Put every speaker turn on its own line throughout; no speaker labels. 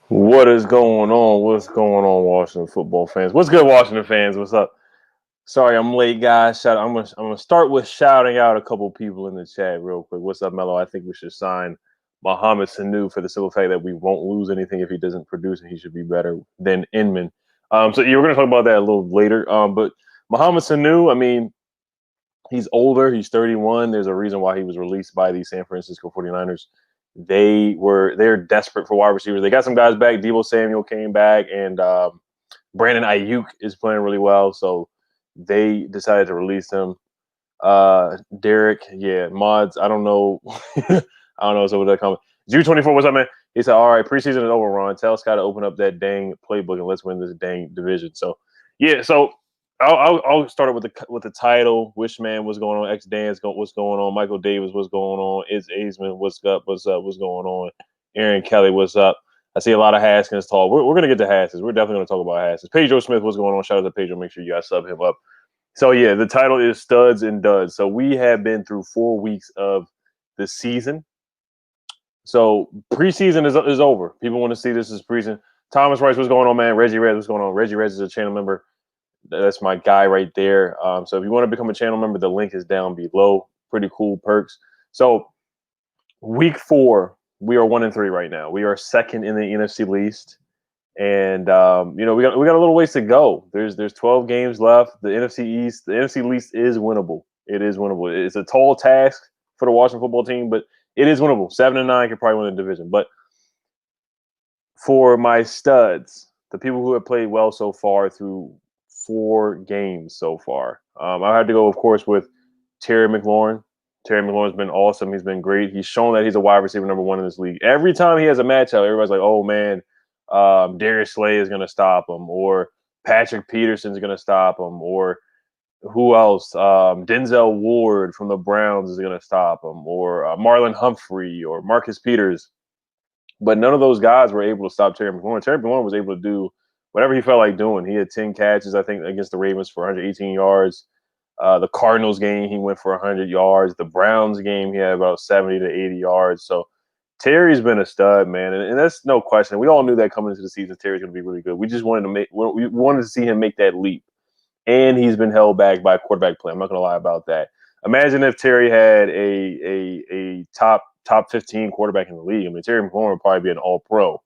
What is going on? What's going on, Washington football fans? What's good, Washington fans? What's up? Sorry, I'm late, guys. I'm gonna start with shouting out a couple people in the chat real quick. What's up, Mello? I think we should sign Mohamed Sanu for the simple fact that we won't lose anything if he doesn't produce, and he should be better than Inman. So you're gonna talk about that a little later. But Mohamed Sanu, I mean, he's older. He's 31. There's a reason why he was released by the San Francisco 49ers. They're desperate for wide receivers. They got some guys back. Deebo Samuel came back, and Brandon Ayuk is playing really well. So they decided to release him. Derek, yeah, mods. I don't know. I don't know. So with that comment, G24, what's up, man? He said, "All right, preseason is over, Ron. Tell Scott to open up that dang playbook and let's win this dang division." So, yeah. So I'll start with the title. Wishman, what's going on? X Dance, what's going on? Michael Davis, what's going on? Is Aisman, what's up? What's up? What's going on? Aaron Kelly, what's up? I see a lot of Haskins talk. We're gonna get to Haskins. We're definitely gonna talk about Haskins. Pedro Smith, what's going on? Shout out to Pedro. Make sure you guys sub him up. So yeah, the title is Studs and Duds. So we have been through 4 weeks of the season. So preseason is over. People want to see this as preseason. Thomas Rice, what's going on, man? Reggie Reds, what's going on? Reggie Reds is a channel member. That's my guy right there. So if you want to become a channel member, the link is down below. Pretty cool perks. So week 4, we are 1-3 right now. We are second in the NFC least. And we got a little ways to go. There's 12 games left. The NFC East, the NFC least is winnable. It is winnable. It's a tall task for the Washington football team, but it is winnable. 7-9 could probably win the division. But for my studs, the people who have played well so far through 4 games so far, I had to go, of course, with Terry McLaurin. Terry McLaurin's been awesome. He's been great. He's shown that he's a wide receiver number 1 in this league. Every time he has a matchup, everybody's like, "Oh man, Darius Slay is going to stop him," or Patrick Peterson's going to stop him, or who else? Denzel Ward from the Browns is going to stop him, or Marlon Humphrey, or Marcus Peters. But none of those guys were able to stop Terry McLaurin. Terry McLaurin was able to do whatever he felt like doing. He had 10 catches, I think, against the Ravens for 118 yards. The Cardinals game, he went for 100 yards. The Browns game, he had about 70 to 80 yards. So Terry's been a stud, man, and that's no question. We all knew that coming into the season, Terry's going to be really good. We just we wanted to see him make that leap, and he's been held back by quarterback play. I'm not going to lie about that. Imagine if Terry had a top 15 quarterback in the league. I mean, Terry McLaurin would probably be an All Pro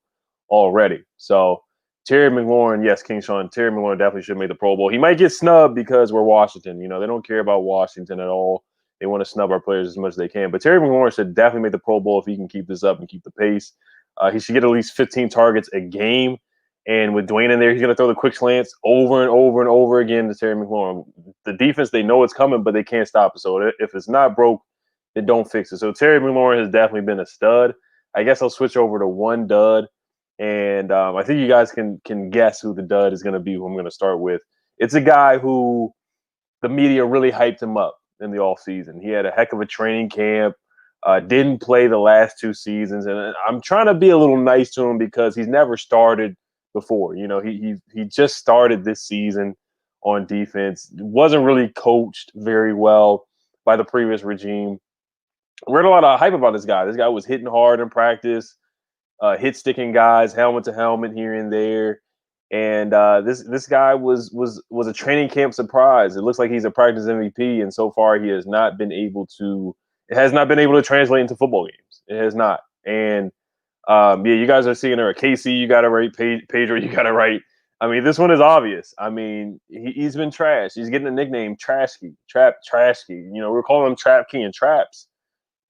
already. So Terry McLaurin, yes, King Sean, Terry McLaurin definitely should make the Pro Bowl. He might get snubbed because we're Washington. They don't care about Washington at all. They want to snub our players as much as they can. But Terry McLaurin should definitely make the Pro Bowl if he can keep this up and keep the pace. He should get at least 15 targets a game. And with Dwayne in there, he's going to throw the quick slants over and over and over again to Terry McLaurin. The defense, they know it's coming, but they can't stop it. So if it's not broke, then don't fix it. So Terry McLaurin has definitely been a stud. I guess I'll switch over to one dud. And I think you guys can guess who the dud is going to be, who I'm going to start with. It's a guy who the media really hyped him up in the offseason. He had a heck of a training camp, didn't play the last 2 seasons. And I'm trying to be a little nice to him because he's never started before. He just started this season on defense. Wasn't really coached very well by the previous regime. We heard a lot of hype about this guy. This guy was hitting hard in practice, hit sticking guys helmet to helmet here and there. And this guy was a training camp surprise. It looks like he's a practice MVP, and so far he has not been able to. It has not been able to translate into football games. It has not. And yeah, you guys are seeing her. Casey, you got to write. Pedro, you got to write. I mean, this one is obvious. I mean, he's been trash. He's getting a nickname, Trashkey, Trashkey. We're calling him Trap King and Traps,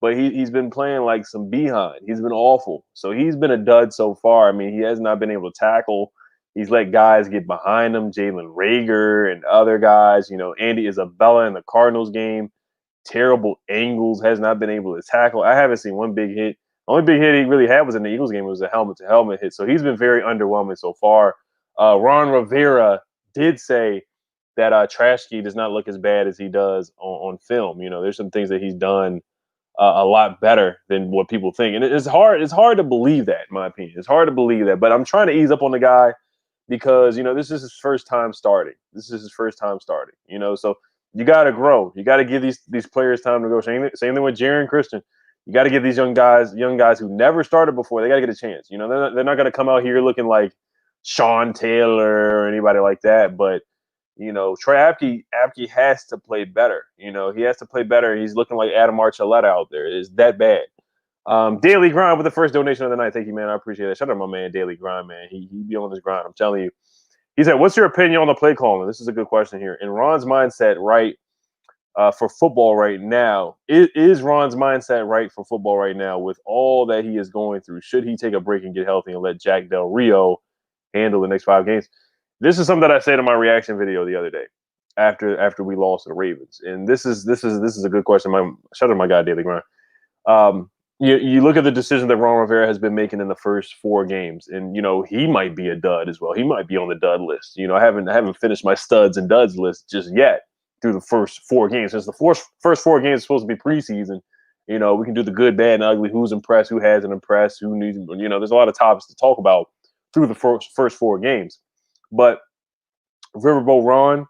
but he's been playing like some behind. He's been awful. So he's been a dud so far. I mean, he has not been able to tackle. He's let guys get behind him, Jalen Rager and other guys. Andy Isabella in the Cardinals game, terrible angles, has not been able to tackle. I haven't seen one big hit. The only big hit he really had was in the Eagles game. It was a helmet-to-helmet hit. So he's been very underwhelming so far. Ron Rivera did say that Trashkey does not look as bad as he does on film. There's some things that he's done a lot better than what people think. And it's hard to believe that, in my opinion. It's hard to believe that. But I'm trying to ease up on the guy because, this is his first time starting. So you got to grow. You got to give these players time to go. Same thing with Jaron Christian. You got to give these young guys who never started before, they got to get a chance. You know, they're not going to come out here looking like Sean Taylor or anybody like that. But, you know, Troy Apke has to play better. You know, he has to play better. He's looking like Adam Archuleta out there. It's that bad. Daily Grind with the first donation of the night. Thank you, man. I appreciate it. Shout out to my man, Daily Grind, man. He be on this grind. I'm telling you. He said, what's your opinion on the play calling? This is a good question here. In Ron's mindset, right, for football right now, is Ron's mindset right for football right now with all that he is going through? Should he take a break and get healthy and let Jack Del Rio handle the next 5 games? This is something that I said in my reaction video the other day after we lost to the Ravens. And this is a good question. Shout out to my guy, Daily Grind. You look at the decision that Ron Rivera has been making in the first 4 games, and you know he might be a dud as well. He might be on the dud list. You know, I haven't finished my studs and duds list just yet through the first 4 games. Since the first 4 games are supposed to be preseason, you know, we can do the good, bad, and ugly. Who's impressed? Who hasn't impressed? Who needs? You know, there's a lot of topics to talk about through the first 4 games. But Riverboat Ron,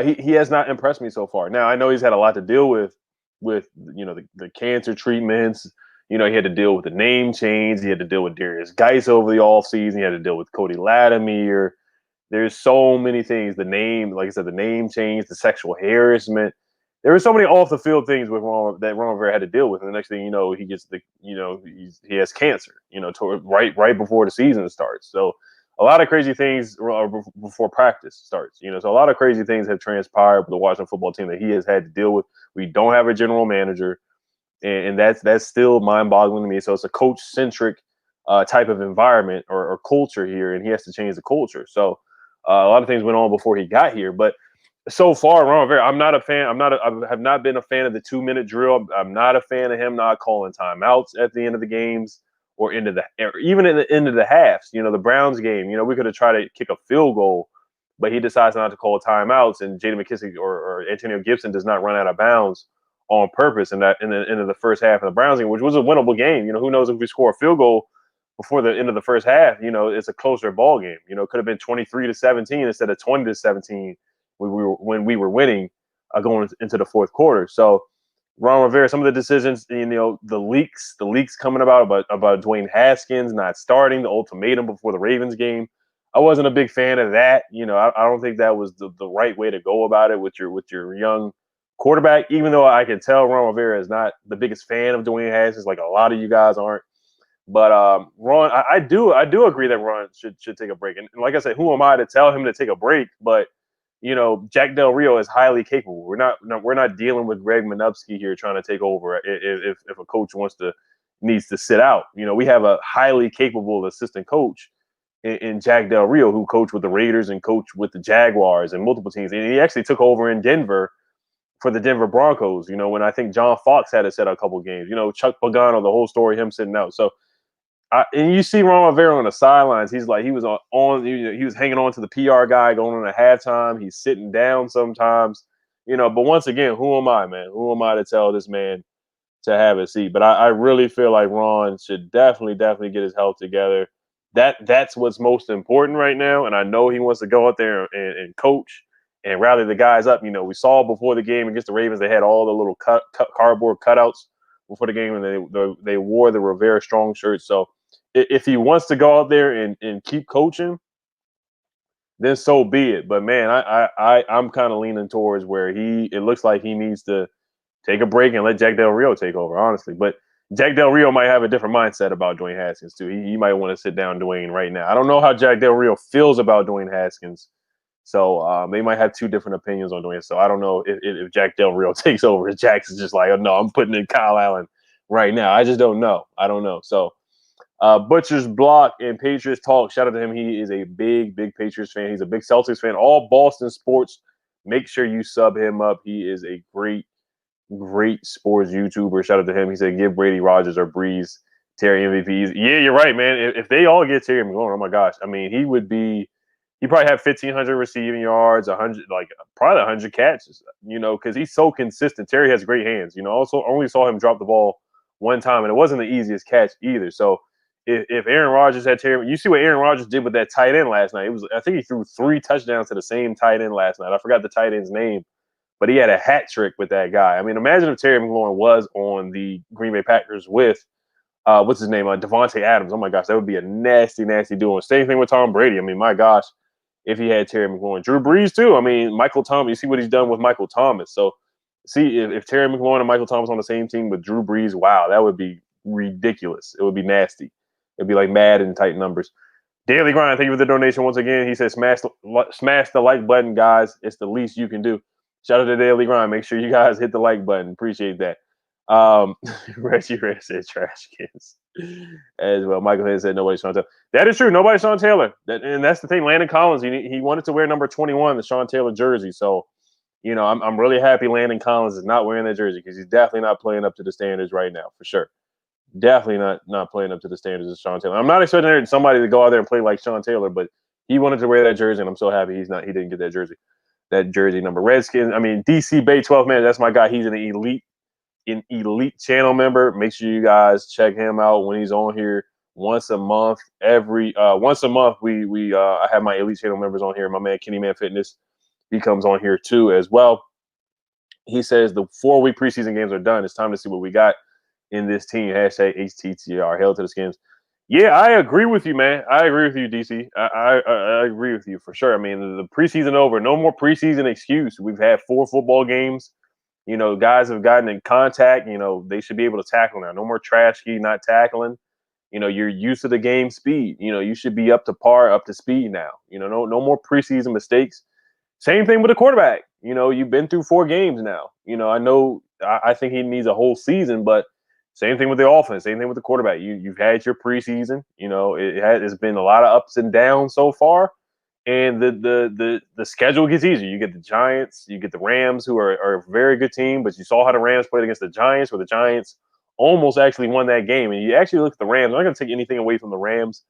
he has not impressed me so far. Now I know he's had a lot to deal with you know the cancer treatments. You know, he had to deal with the name change. He had to deal with Darius Geis over the offseason. He had to deal with Cody Latimer. There's so many things. The name, like I said, the name change, the sexual harassment. There were so many off the field things with Ron that Ron Rivera had to deal with. And the next thing you know, he gets he has cancer. You know, right before the season starts. So a lot of crazy things before practice starts. You know, so a lot of crazy things have transpired with the Washington football team that he has had to deal with. We don't have a general manager, and that's still mind-boggling to me. So it's a coach-centric type of environment or culture here, and he has to change the culture. So a lot of things went on before he got here, but so far, Ron Rivera, I'm not a fan. I have not been a fan of the 2-minute drill. I'm not a fan of him not calling timeouts at the end of the games or even at the end of the halves. You know, the Browns game. You know, we could have tried to kick a field goal, but he decides not to call timeouts, and J.D. McKissic or Antonio Gibson does not run out of bounds on purpose in the end of the first half of the Browns game, which was a winnable game. You know, who knows if we score a field goal before the end of the first half? You know, it's a closer ball game. You know, it could have been 23-17 instead of 20-17 when we were winning going into the fourth quarter. So Ron Rivera, some of the decisions, you know, the leaks coming about Dwayne Haskins not starting, the ultimatum before the Ravens game. I wasn't a big fan of that. You know, I don't think that was the right way to go about it with your young quarterback, even though I can tell Ron Rivera is not the biggest fan of Dwayne Haskins, like a lot of you guys aren't. But Ron, I do agree that Ron should take a break. And like I said, who am I to tell him to take a break? But you know, Jack Del Rio is highly capable. We're not dealing with Greg Manupsky here trying to take over if a coach needs to sit out. You know, we have a highly capable assistant coach in Jack Del Rio who coached with the Raiders and coached with the Jaguars and multiple teams. And he actually took over in Denver for the Denver Broncos. You know, when I think John Fox had to sit out a couple of games. You know, Chuck Pagano, the whole story, him sitting out. So. And you see Ron Rivera on the sidelines. He was hanging on to the PR guy going on at halftime. He's sitting down sometimes, you know. But once again, who am I, man? Who am I to tell this man to have a seat? But I really feel like Ron should definitely get his health together. That's what's most important right now. And I know he wants to go out there and coach and rally the guys up. You know, we saw before the game against the Ravens, they had all the little cardboard cutouts before the game, and they wore the Rivera Strong shirts. So if he wants to go out there and keep coaching, then so be it. But man, I'm kind of leaning towards where it looks like he needs to take a break and let Jack Del Rio take over, honestly. But Jack Del Rio might have a different mindset about Dwayne Haskins too. He might want to sit down Dwayne right now. I don't know how Jack Del Rio feels about Dwayne Haskins. So they might have 2 different opinions on Dwayne. So I don't know if Jack Del Rio takes over. If Jack's is just like, oh, no, I'm putting in Kyle Allen right now. I just don't know. I don't know. So Butcher's Block and Patriots Talk. Shout out to him. He is a big Patriots fan. He's a big Celtics fan. All Boston sports. Make sure you sub him up. He is a great sports YouTuber. Shout out to him. He said, give Brady, Rodgers, or Breeze Terry MVPs. Yeah, you're right, man. If they all get Terry McLaurin, oh my gosh. I mean, he probably have 1,500 receiving yards, 100, like probably 100 catches, you know, because he's so consistent. Terry has great hands. You know, also only saw him drop the ball one time, and it wasn't the easiest catch either. So if Aaron Rodgers had Terry, you see what Aaron Rodgers did with that tight end last night. I think he threw 3 touchdowns to the same tight end last night. I forgot the tight end's name, but he had a hat trick with that guy. I mean, imagine if Terry McLaurin was on the Green Bay Packers with what's his name? Devontae Adams. Oh my gosh, that would be a nasty, nasty duo. Same thing with Tom Brady. I mean, my gosh, if he had Terry McLaurin, Drew Brees too. I mean, Michael Thomas. You see what he's done with Michael Thomas. So, see if Terry McLaurin and Michael Thomas on the same team with Drew Brees, wow, that would be ridiculous. It would be nasty. It'd be like Madden type numbers. Daily Grind, thank you for the donation once again. He says, smash the like button, guys. It's the least you can do. Shout out to Daily Grind. Make sure you guys hit the like button. Appreciate that. Reggie Red said trash cans as well. Michael Hayes said nobody's Sean Taylor. That is true. Nobody's Sean Taylor. And that's the thing. Landon Collins, he wanted to wear number 21, the Sean Taylor jersey. So, you know, I'm really happy Landon Collins is not wearing that jersey because he's definitely not playing up to the standards right now, for sure. Definitely not playing up to the standards of Sean Taylor. I'm not expecting somebody to go out there and play like Sean Taylor, but he wanted to wear that jersey, and I'm so happy he didn't get that jersey number. Redskins, I mean, DC Bay 12 man, that's my guy. He's an elite channel member. Make sure you guys check him out when he's on here once a month. Once a month, I have my elite channel members on here. My man Kenny Man Fitness, he comes on here too as well. He says the 4-week preseason games are done. It's time to see what we got in this team. Hashtag HTTR. Hail to the Skins. Yeah, I agree with you, man. I agree with you, DC. I agree with you for sure. I mean, the preseason over. No more preseason excuse. We've had 4 football games. You know, guys have gotten in contact. You know, they should be able to tackle now. No more trash ski, not tackling. You know, you're used to the game speed. You know, you should be up to par, up to speed now. You know, no more preseason mistakes. Same thing with the quarterback. You know, you've been through 4 games now. You know, I think he needs a whole season, but same thing with the offense. Same thing with the quarterback. You've had your preseason. You know, it's been a lot of ups and downs so far, and the schedule gets easier. You get the Giants, you get the Rams, who are a very good team, but you saw how the Rams played against the Giants, where the Giants almost actually won that game. And you actually look at the Rams. I'm not going to take anything away from the Rams,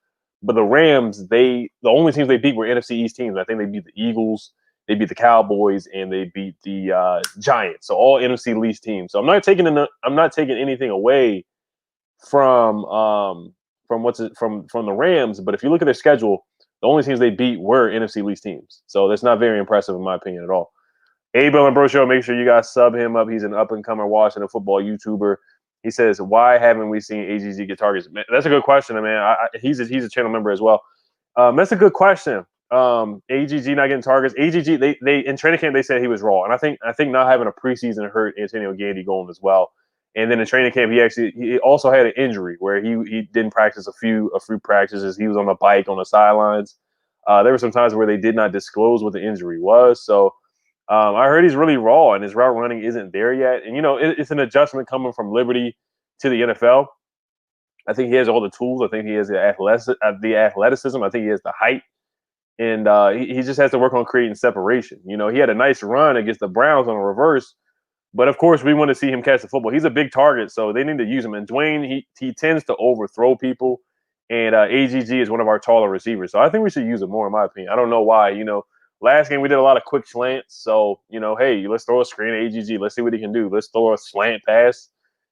but the Rams, the only teams they beat were NFC East teams. I think they beat the Eagles, they beat the Cowboys, and they beat the Giants. So all NFC least teams. So I'm not taking anything away from the Rams. But if you look at their schedule, the only teams they beat were NFC least teams. So that's not very impressive in my opinion at all. Abel and Bro Show, make sure you guys sub him up. He's an up-and-comer Washington football YouTuber. He says, why haven't we seen AGG get targets? Man, that's a good question, man. He's a channel member as well. That's a good question. AGG not getting targets. AGG, they in training camp they said he was raw, and I think not having a preseason hurt Antonio Gandy-Golden as well. And then in training camp he also had an injury where he didn't practice a few practices. He was on the bike on the sidelines. There were some times where they did not disclose what the injury was. So I heard he's really raw and his route running isn't there yet. And you know it's an adjustment coming from Liberty to the NFL. I think he has all the tools. I think he has the athleticism. I think he has the height. And he just has to work on creating separation. You know, he had a nice run against the Browns on a reverse, but of course we want to see him catch the football. He's a big target, so they need to use him. And Dwayne, he tends to overthrow people, and AGG is one of our taller receivers. So I think we should use him more, in my opinion. I don't know why. You know, last game we did a lot of quick slants. So, you know, hey, let's throw a screen at AGG. Let's see what he can do. Let's throw a slant pass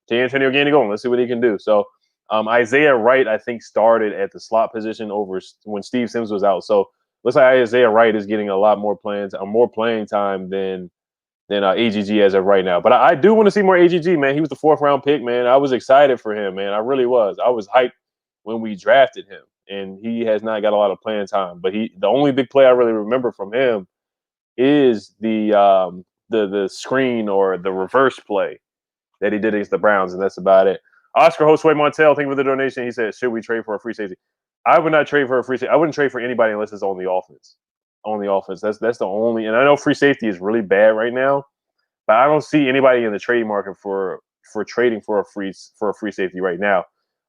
to Antonio Gandy-Golden. Let's see what he can do. So Isaiah Wright, I think, started at the slot position over when Steve Sims was out. So looks like Isaiah Wright is getting a lot more playing time than AGG as of right now. But I do want to see more AGG, man. He was the 4th round pick, man. I was excited for him, man. I really was. I was hyped when we drafted him, and he has not got a lot of playing time. But the only big play I really remember from him is the screen or the reverse play that he did against the Browns, and that's about it. Oscar Josue Montel, thank you for the donation. He said, should we trade for a free safety? I would not trade for a free safety. I wouldn't trade for anybody unless it's on the offense. On the offense. That's the only, and I know free safety is really bad right now, but I don't see anybody in the trade market for trading for a free safety right now.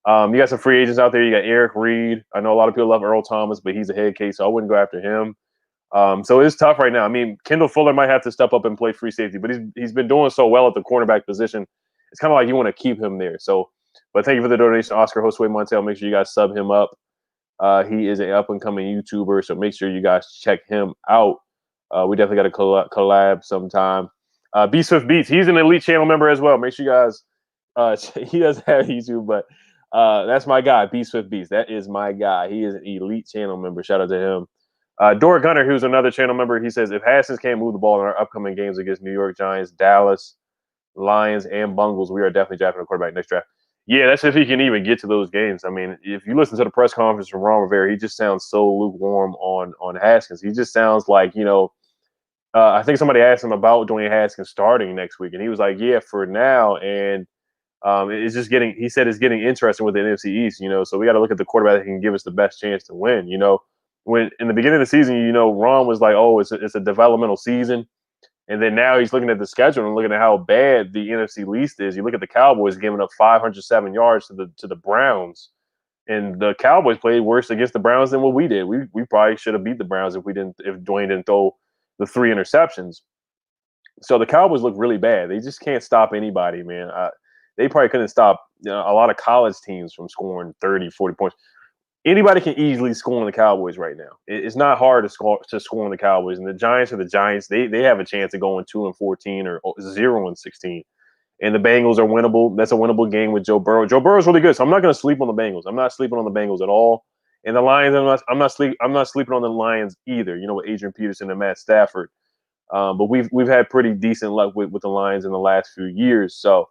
You got some free agents out there. You got Eric Reed. I know a lot of people love Earl Thomas, but he's a head case, so I wouldn't go after him. So it's tough right now. I mean, Kendall Fuller might have to step up and play free safety, but he's been doing so well at the cornerback position. It's kind of like you want to keep him there. So, but thank you for the donation, Oscar Josue Montel. Make sure you guys sub him up. He is an up-and-coming YouTuber, so make sure you guys check him out. We definitely got to collab sometime. B Swift Beats, he's an elite channel member as well. Make sure you guys, he doesn't have YouTube, but that's my guy, B Swift Beats. That is my guy. He is an elite channel member. Shout out to him. Dora Gunner, who's another channel member, he says, if Haskins can't move the ball in our upcoming games against New York Giants, Dallas, Lions, and Bungles, we are definitely drafting a quarterback next draft. Yeah, that's if he can even get to those games. I mean, if you listen to the press conference from Ron Rivera, he just sounds so lukewarm on Haskins. He just sounds like, I think somebody asked him about Dwayne Haskins starting next week, and he was like, yeah, for now. And it's just getting, he said it's getting interesting with the NFC East, so we got to look at the quarterback that can give us the best chance to win. When in the beginning of the season, Ron was like, oh, it's a developmental season. And then now he's looking at the schedule and looking at how bad the NFC least is. You look at the Cowboys giving up 507 yards to the Browns, and the Cowboys played worse against the Browns than what we did. We probably should have beat the Browns if Dwayne didn't throw the 3 interceptions. So the Cowboys look really bad. They just can't stop anybody, man. They probably couldn't stop a lot of college teams from scoring 30, 40 points. Anybody can easily score on the Cowboys right now. It's not hard to score on the Cowboys. And the Giants are the Giants. They have a chance of going 2-14 or 0-16. And the Bengals are winnable. That's a winnable game with Joe Burrow. Joe Burrow's really good, so I'm not going to sleep on the Bengals. I'm not sleeping on the Bengals at all. And the Lions, I'm not sleeping on the Lions either. With Adrian Peterson and Matt Stafford. But we've had pretty decent luck with the Lions in the last few years. So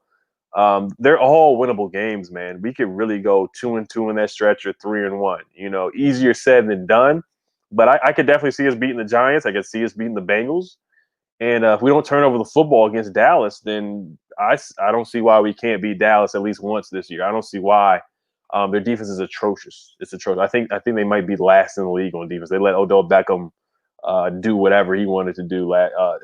they're all winnable games, man. We could really go 2-2 in that stretch or 3-1. Easier said than done. But I could definitely see us beating the Giants. I could see us beating the Bengals. And if we don't turn over the football against Dallas, then I don't see why we can't beat Dallas at least once this year. I don't see why. Their defense is atrocious. It's atrocious. I think they might be last in the league on defense. They let Odell Beckham do whatever he wanted to do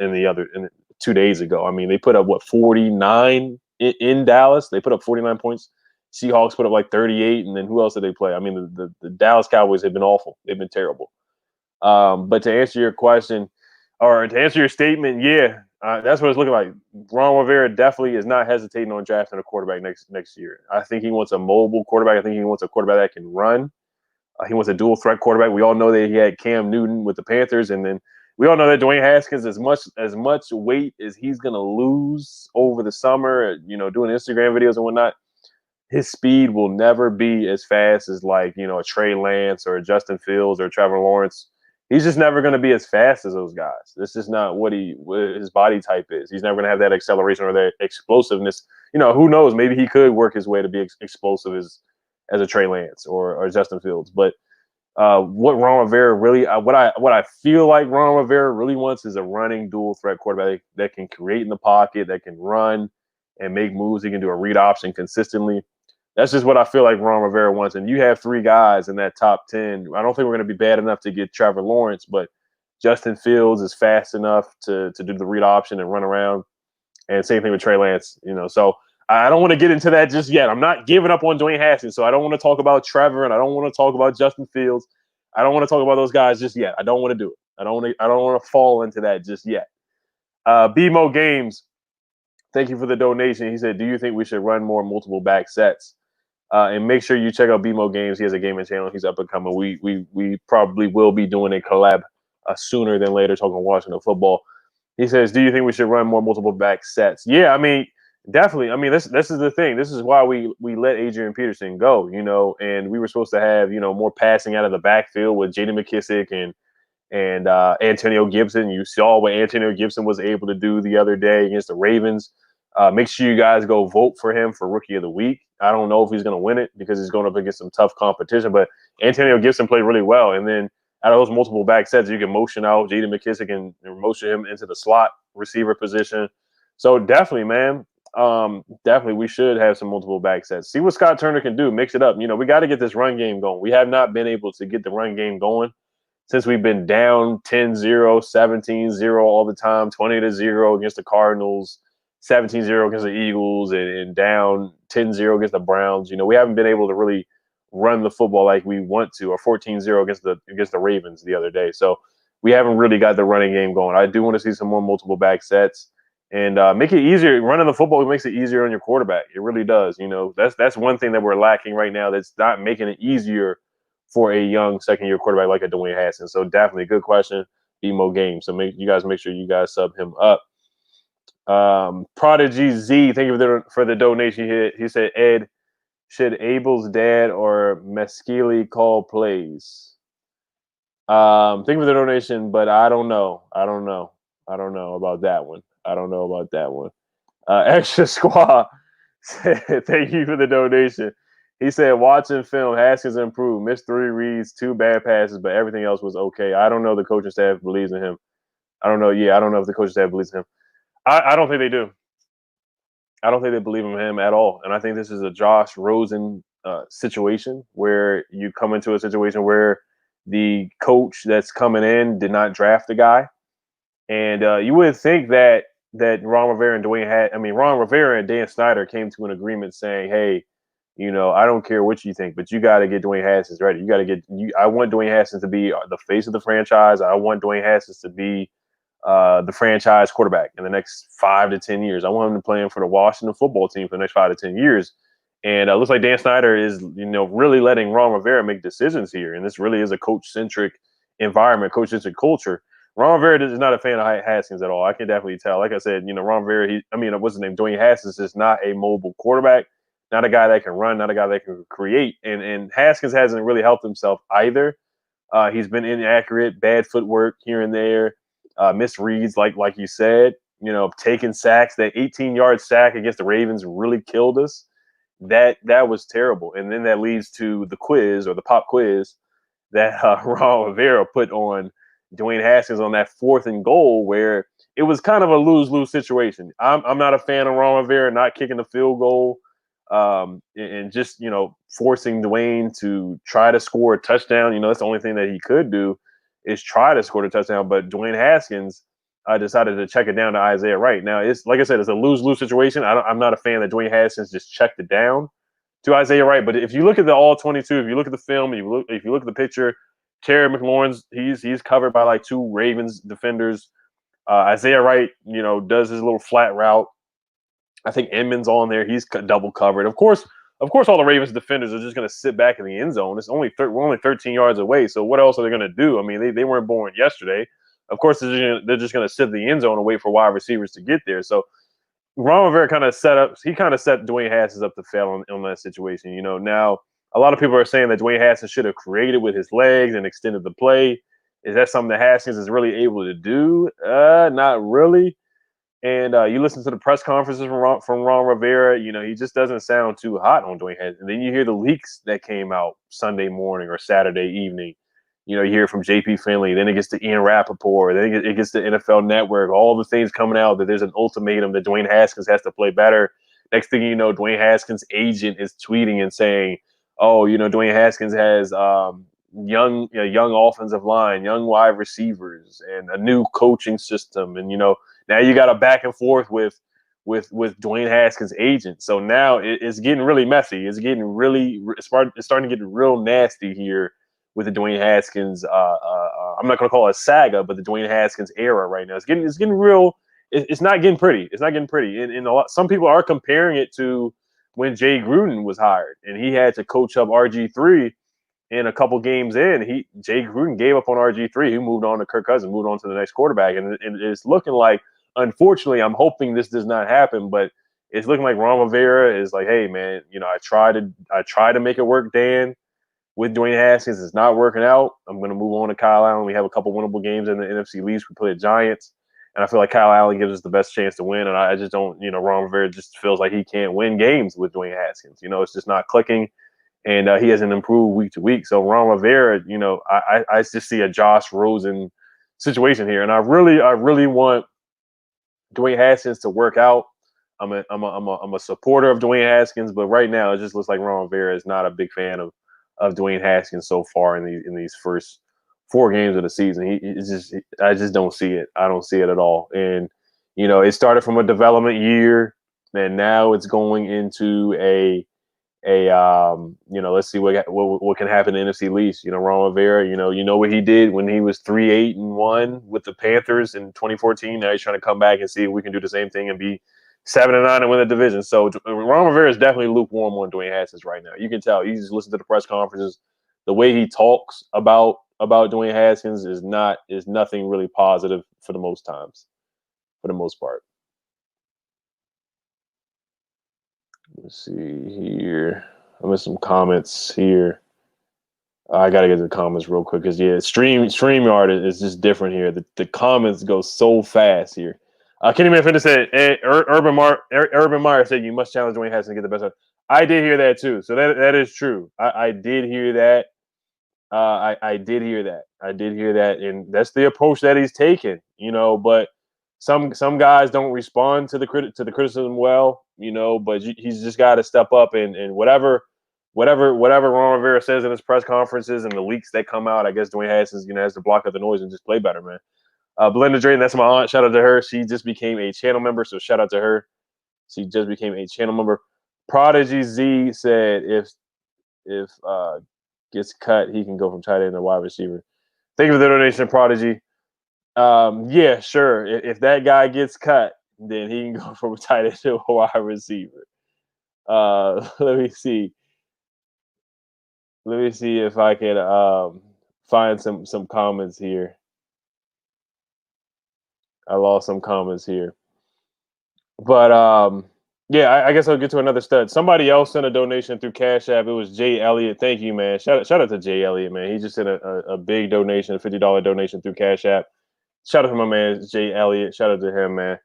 in 2 days ago. I mean, they put up 49 in Dallas. They put up 49 points. Seahawks put up like 38, and then who else did they play? I mean, the Dallas Cowboys have been awful. They've been terrible. But to answer your question, or to answer your statement, yeah, that's what it's looking like. Ron Rivera definitely is not hesitating on drafting a quarterback next year. I think he wants a mobile quarterback. I think he wants a quarterback that can run. He wants a dual threat quarterback. We all know that he had Cam Newton with the Panthers, and then we all know that Dwayne Haskins, as much weight as he's gonna lose over the summer, doing Instagram videos and whatnot, his speed will never be as fast as a Trey Lance or a Justin Fields or Trevor Lawrence. He's just never going to be as fast as those guys. This is not what his body type is. He's never going to have that acceleration or that explosiveness. Who knows? Maybe he could work his way to be explosive as a Trey Lance or Justin Fields. But what Ron Rivera really, what I feel like Ron Rivera really wants is a running dual threat quarterback that can create in the pocket, that can run and make moves. He can do a read option consistently. That's just what I feel like Ron Rivera wants. And you have 3 guys in that top 10. I don't think we're going to be bad enough to get Trevor Lawrence, but Justin Fields is fast enough to do the read option and run around. And same thing with Trey Lance, So I don't want to get into that just yet. I'm not giving up on Dwayne Haskins, so I don't want to talk about Trevor, and I don't want to talk about Justin Fields. I don't want to talk about those guys just yet. I don't want to do it. I don't want to fall into that just yet. BMO Games, thank you for the donation. He said, do you think we should run more multiple back sets? And make sure you check out BMO Games. He has a gaming channel. He's up and coming. We probably will be doing a collab sooner than later, talking Washington football. He says, do you think we should run more multiple back sets? Yeah, I mean, definitely. I mean, this is the thing. This is why we let Adrian Peterson go, and we were supposed to have, more passing out of the backfield with J.D. McKissick and Antonio Gibson. You saw what Antonio Gibson was able to do the other day against the Ravens. Make sure you guys go vote for him for Rookie of the Week. I don't know if he's going to win it because he's going up against some tough competition, but Antonio Gibson played really well. And then out of those multiple back sets, you can motion out J.D. McKissick and motion him into the slot receiver position. So definitely, man, definitely we should have some multiple back sets. See what Scott Turner can do. Mix it up. We got to get this run game going. We have not been able to get the run game going since we've been down 10-0, 17-0 all the time, 20-0 against the Cardinals, 17-0 against the Eagles, and down 10-0 against the Browns. We haven't been able to really run the football like we want to, or 14-0 against the Ravens the other day. So we haven't really got the running game going. I do want to see some more multiple back sets and make it easier. Running the football makes it easier on your quarterback. It really does. That's one thing that we're lacking right now that's not making it easier for a young second-year quarterback like a Dwayne Haskins. So definitely a good question. BMO Game. So make sure you guys sub him up. Prodigy Z, thank you for the donation. He said, Ed, should Abel's dad or Mesquili call plays? Thank you for the donation, but I don't know. I don't know about that one. I don't know about that one. Extra Squad said, thank you for the donation. He said, watching film, Haskins improved. Missed 3 reads, 2 bad passes, but everything else was okay. I don't know the coaching staff believes in him. I don't know. Yeah, I don't know if the coaching staff believes in him. I don't think they do. I don't think they believe in him at all. And I think this is a Josh Rosen situation where you come into a situation where the coach that's coming in did not draft the guy. And you would think that Ron Rivera and Ron Rivera and Dan Snyder came to an agreement saying, "Hey, I don't care what you think, but you got to get Dwayne Haskins ready. You got to get. I want Dwayne Haskins to be the face of the franchise. I want Dwayne Haskins to be the franchise quarterback in the next 5 to 10 years. I want him to play for the Washington football team for the next 5 to 10 years." And it looks like Dan Snyder is, really letting Ron Rivera make decisions here. And this really is a coach-centric environment, coach-centric culture. Ron Rivera is not a fan of Haskins at all. I can definitely tell. Like I said, Ron Rivera, what's his name? Dwayne Haskins is not a mobile quarterback, not a guy that can run, not a guy that can create. And Haskins hasn't really helped himself either. He's been inaccurate, bad footwork here and there, misreads, like you said, taking sacks. That 18-yard sack against the Ravens really killed us. That was terrible. And then that leads to the quiz or the pop quiz that Ron Rivera put on Dwayne Haskins on that 4th and goal, where it was kind of a lose-lose situation. I'm not a fan of Ron Rivera not kicking the field goal and just forcing Dwayne to try to score a touchdown. That's the only thing that he could do is try to score a touchdown. But Dwayne Haskins decided to check it down to Isaiah Wright. Now, it's like I said, it's a lose-lose situation. I'm not a fan that Dwayne Haskins just checked it down to Isaiah Wright. But if you look at the all 22, if you look at the film, if you look at the picture, Terry McLaurin's he's covered by like 2 Ravens defenders. Isaiah Wright, does his little flat route. I think Inman's on there. He's double covered. Of course, all the Ravens defenders are just going to sit back in the end zone. It's we're only 13 yards away. So what else are they going to do? I mean, they weren't born yesterday. Of course, they're just going to sit in the end zone and wait for wide receivers to get there. So Ron Rivera kind of set Dwayne Haskins up to fail on that situation. Now a lot of people are saying that Dwayne Haskins should have created with his legs and extended the play. Is that something that Haskins is really able to do? Not really. And you listen to the press conferences from Ron Rivera, he just doesn't sound too hot on Dwayne Haskins. And then you hear the leaks that came out Sunday morning or Saturday evening. You hear from JP Finley, then it gets to Ian Rappaport, then it gets to NFL Network, all the things coming out that there's an ultimatum that Dwayne Haskins has to play better. Next thing you know, Dwayne Haskins' agent is tweeting and saying, "Oh, Dwayne Haskins has young offensive line, young wide receivers, and a new coaching system." And now you got a back and forth with Dwayne Haskins' agent. So now it's getting really messy. It's starting to get real nasty here with the Dwayne Haskins. I'm not going to call it a saga, but the Dwayne Haskins era right now. It's getting real. It's not getting pretty. It's not getting pretty. And some people are comparing it to when Jay Gruden was hired and he had to coach up RG3. In a couple games in, Jay Gruden gave up on RG3. He moved on to Kirk Cousins, moved on to the next quarterback, and it's looking like. Unfortunately, I'm hoping this does not happen, but it's looking like Ron Rivera is like, "Hey, man, I try to make it work, Dan, with Dwayne Haskins. It's not working out. I'm going to move on to Kyle Allen. We have a couple winnable games in the NFC East. We play the Giants, and I feel like Kyle Allen gives us the best chance to win. And I just don't, Ron Rivera just feels like he can't win games with Dwayne Haskins. It's just not clicking, and he hasn't improved week to week. So Ron Rivera, I just see a Josh Rosen situation here, and I really want Dwayne Haskins to work out. I'm a supporter of Dwayne Haskins, but right now it just looks like Ron Rivera is not a big fan of Dwayne Haskins so far in these first 4 games of the season. I just don't see it. I don't see it at all. And it started from a development year, and now it's going into let's see what can happen in the NFC East. Ron Rivera, you know what he did when he was 3-8-1 with the Panthers in 2014. Now he's trying to come back and see if we can do the same thing and be 7-9 and win the division. So Ron Rivera is definitely lukewarm on Dwayne Haskins right now. You can tell. You just listen to the press conferences. The way he talks about Dwayne Haskins is nothing really positive for the most part. Let's see here. I missed some comments here. I gotta get to the comments real quick because StreamYard is just different here. The comments go so fast here. Kenny Man Fitness said Urban Meyer said you must challenge Dwayne Haskins to get the best out. I did hear that too, so that is true. I did hear that. I did hear that. I did hear that, and that's the approach that he's taken. But some guys don't respond to the criticism well. But he's just got to step up and whatever Ron Rivera says in his press conferences and the leaks that come out. I guess Dwayne Haskins has to block out the noise and just play better, man. Belinda Drayton, that's my aunt. Shout out to her. She just became a channel member, so shout out to her. She just became a channel member. Prodigy Z said if gets cut, he can go from tight end to wide receiver. Thank you for the donation, Prodigy. Yeah, sure. If that guy gets cut, then he can go from tight end to a wide receiver. Let me see. Let me see if I can find some comments here. I lost some comments here, but yeah, I guess I'll get to another stud. Somebody else sent a donation through Cash App. It was Jay Elliott. Thank you, man. Shout out to Jay Elliott, man. He just sent a big donation, a $50 donation through Cash App. Shout out to my man Jay Elliott. Shout out to him, man.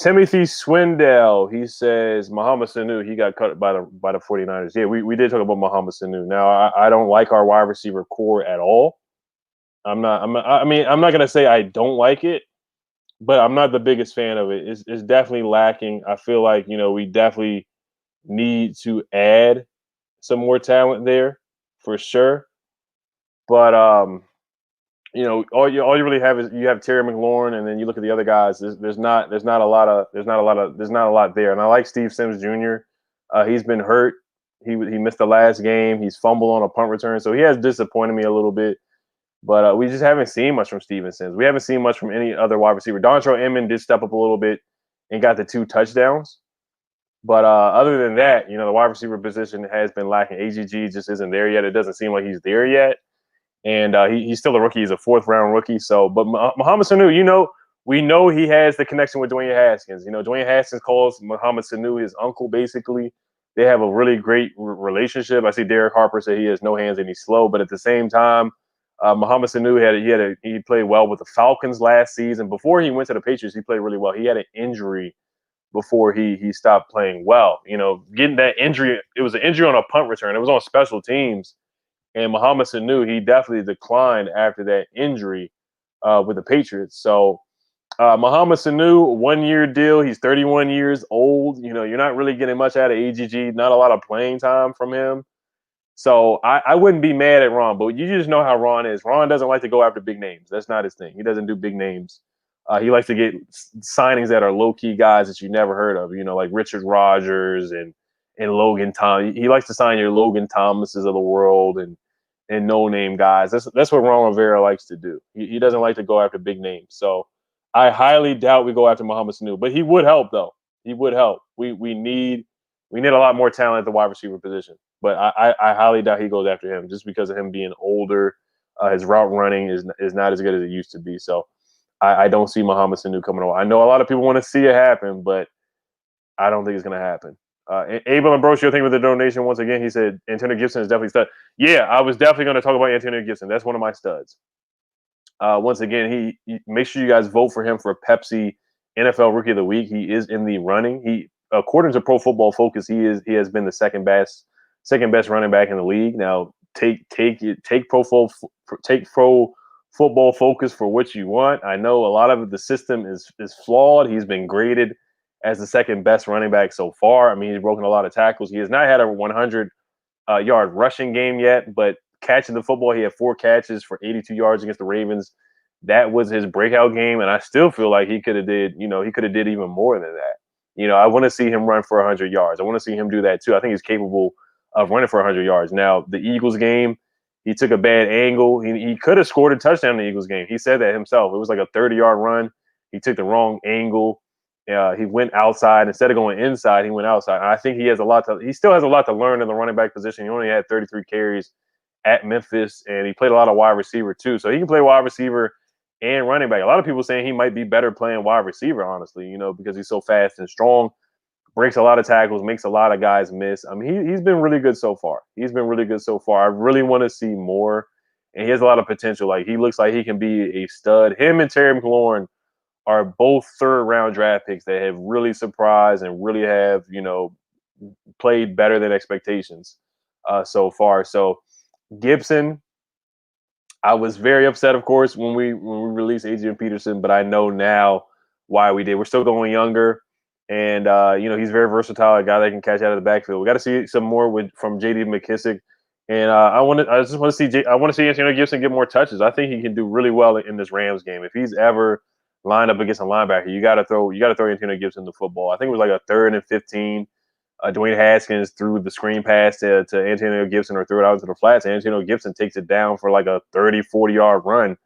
Timothy Swindell, he says Mohamed Sanu, he got cut by the 49ers. Yeah, we did talk about Mohamed Sanu. Now I don't like our wide receiver core at all. I'm not gonna say I don't like it, but I'm not the biggest fan of it. It's definitely lacking. I feel like we definitely need to add some more talent there for sure. But all you really have is you have Terry McLaurin, and then you look at the other guys. There's not a lot there. And I like Steve Sims Jr. He's been hurt. He missed the last game. He's fumbled on a punt return, so he has disappointed me a little bit. But we just haven't seen much from Steven Sims. We haven't seen much from any other wide receiver. Dontrell Inman did step up a little bit and got the 2 touchdowns. But other than that, the wide receiver position has been lacking. AGG just isn't there yet. It doesn't seem like he's there yet. And he's still a rookie. He's a 4th-round rookie. So, but Mohamed Sanu, we know he has the connection with Dwayne Haskins. Dwayne Haskins calls Mohamed Sanu his uncle, basically. They have a really great relationship. I see Derek Harper say he has no hands and he's slow. But at the same time, Mohamed Sanu he played well with the Falcons last season. Before he went to the Patriots, he played really well. He had an injury before he stopped playing well. Getting that injury, it was an injury on a punt return. It was on special teams. And Mohamed Sanu, he definitely declined after that injury with the Patriots. So Mohamed Sanu, 1-year deal. He's 31 years old. You're not really getting much out of AGG. Not a lot of playing time from him. So I wouldn't be mad at Ron, but you just know how Ron is. Ron doesn't like to go after big names. That's not his thing. He doesn't do big names. He likes to get signings that are low-key guys that you never heard of, like Richard Rodgers and Logan Tom. He likes to sign your Logan Thomases of the world and no-name guys. That's what Ron Rivera likes to do. He doesn't like to go after big names. So I highly doubt we go after Mohamed Sanu, but he would help though. He would help. We need a lot more talent at the wide receiver position, but I highly doubt he goes after him just because of him being older. His route running is not as good as it used to be. So I don't see Mohamed Sanu coming over. I know a lot of people want to see it happen, but I don't think it's going to happen. Abel Ambrosio, thank you for the donation once again. He said Antonio Gibson is definitely stud. Yeah, I was definitely going to talk about Antonio Gibson. That's one of my studs. Once again, he make sure you guys vote for him for Pepsi NFL Rookie of the Week. He is in the running. He, according to Pro Football Focus, he has been the second best running back in the league. Now take Pro Football Focus for what you want. I know a lot of the system is flawed. He's been graded as the second best running back so far. I mean, he's broken a lot of tackles. He has not had a 100-yard rushing game yet, but catching the football, he had 4 catches for 82 yards against the Ravens. That was his breakout game, and I still feel like he could have did even more than that. I want to see him run for 100 yards. I want to see him do that too. I think he's capable of running for 100 yards. Now, the Eagles game, he took a bad angle. He could have scored a touchdown in the Eagles game. He said that himself. It was like a 30-yard run. He took the wrong angle. He went outside instead of going inside. He went outside. I think he still has a lot to learn in the running back position. He only had 33 carries at Memphis, and he played a lot of wide receiver too. So he can play wide receiver and running back. A lot of people saying he might be better playing wide receiver, honestly, because he's so fast and strong. breaks a lot of tackles, makes a lot of guys miss. I mean, he's been really good so far. He's been really good so far. I really want to see more, and he has a lot of potential. Like, he looks like he can be a stud. Him and Terry McLaurin are both third-round draft picks that have really surprised and really have, played better than expectations so far. So Gibson, I was very upset, of course, when we released Adrian Peterson, but I know now why we did. We're still going younger, and he's very versatile, a guy that can catch out of the backfield. We got to see some more from J.D. McKissick, and I want to see Antonio Gibson get more touches. I think he can do really well in this Rams game. If he's ever lined up against a linebacker, you got to throw Antonio Gibson the football. I think it was like a 3rd and 15. Dwayne Haskins threw the screen pass to Antonio Gibson or threw it out into the flats. Antonio Gibson takes it down for like a 30, 40-yard run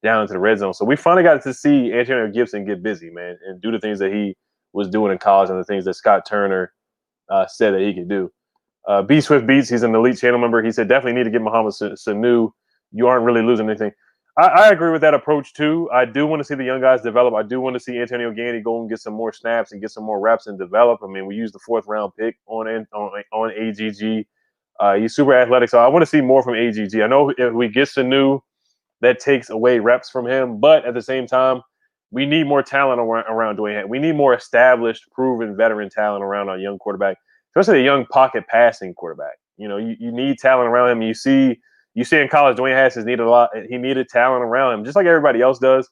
down into the red zone. So we finally got to see Antonio Gibson get busy, man, and do the things that he was doing in college and the things that Scott Turner said that he could do. B Swift Beats, he's an elite channel member. He said, definitely need to get Mohamed Sanu. You aren't really losing anything. I agree with that approach, too. I do want to see the young guys develop. I do want to see Antonio Gandy-Golden get some more snaps and get some more reps and develop. I mean, we used the 4th-round pick on AGG. He's super athletic, so I want to see more from AGG. I know if we get Sanu, that takes away reps from him, but at the same time, we need more talent around Dwayne. We need more established, proven, veteran talent around our young quarterback, especially a young pocket passing quarterback. You need talent around him. You see in college, Dwayne Haskins needed a lot. He needed talent around him, just like everybody else does.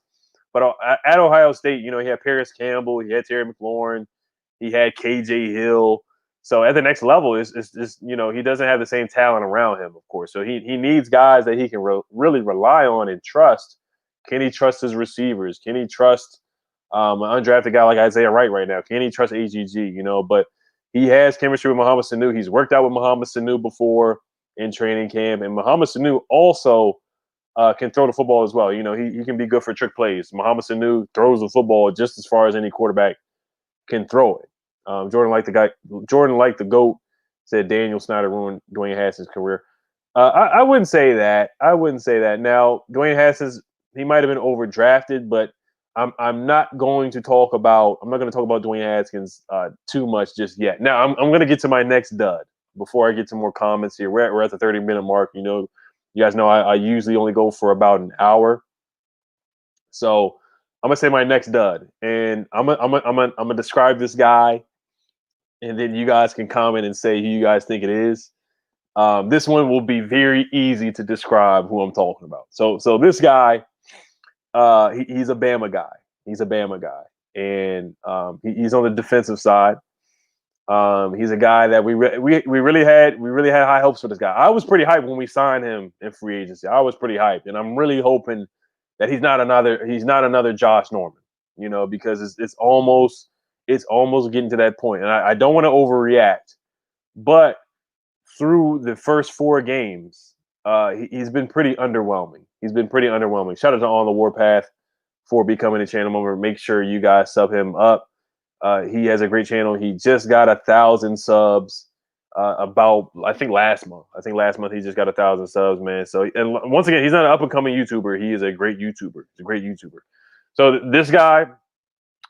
But at Ohio State, he had Paris Campbell, he had Terry McLaurin, he had KJ Hill. So at the next level, it's just, he doesn't have the same talent around him, of course. So he needs guys that he can really rely on and trust. Can he trust his receivers? Can he trust an undrafted guy like Isaiah Wright right now? Can he trust AGG? But he has chemistry with Mohamed Sanu. He's worked out with Mohamed Sanu before in training camp, and Mohamed Sanu also can throw the football as well. He can be good for trick plays. Mohamed Sanu throws the football just as far as any quarterback can throw it. Jordan, like the GOAT, said Daniel Snyder ruined Dwayne Haskins' career. I wouldn't say that. Now, Dwayne Haskins, he might have been overdrafted, but I'm not going to talk about Dwayne Haskins too much just yet. Now, I'm going to get to my next dud before I get to more comments here. We're at the 30-minute mark. You guys know I usually only go for about an hour. So I'm gonna say my next dud, and I'm gonna describe this guy, and then you guys can comment and say who you guys think it is. This one will be very easy to describe who I'm talking about. So this guy, he's a Bama guy. He's a Bama guy, and he's on the defensive side. He's a guy that we really had high hopes for this guy. I was pretty hyped when we signed him in free agency. I was pretty hyped, and I'm really hoping that he's not another Josh Norman, because it's almost getting to that point. And I don't want to overreact, but through the first 4 games, he's been pretty underwhelming. Shout out to On the Warpath for becoming a channel member. Make sure you guys sub him up. He has a great channel. He just got 1,000 subs I think last month. He just got 1,000 subs, man. So, and once again, he's not an up-and-coming YouTuber. He is a great YouTuber. So this guy,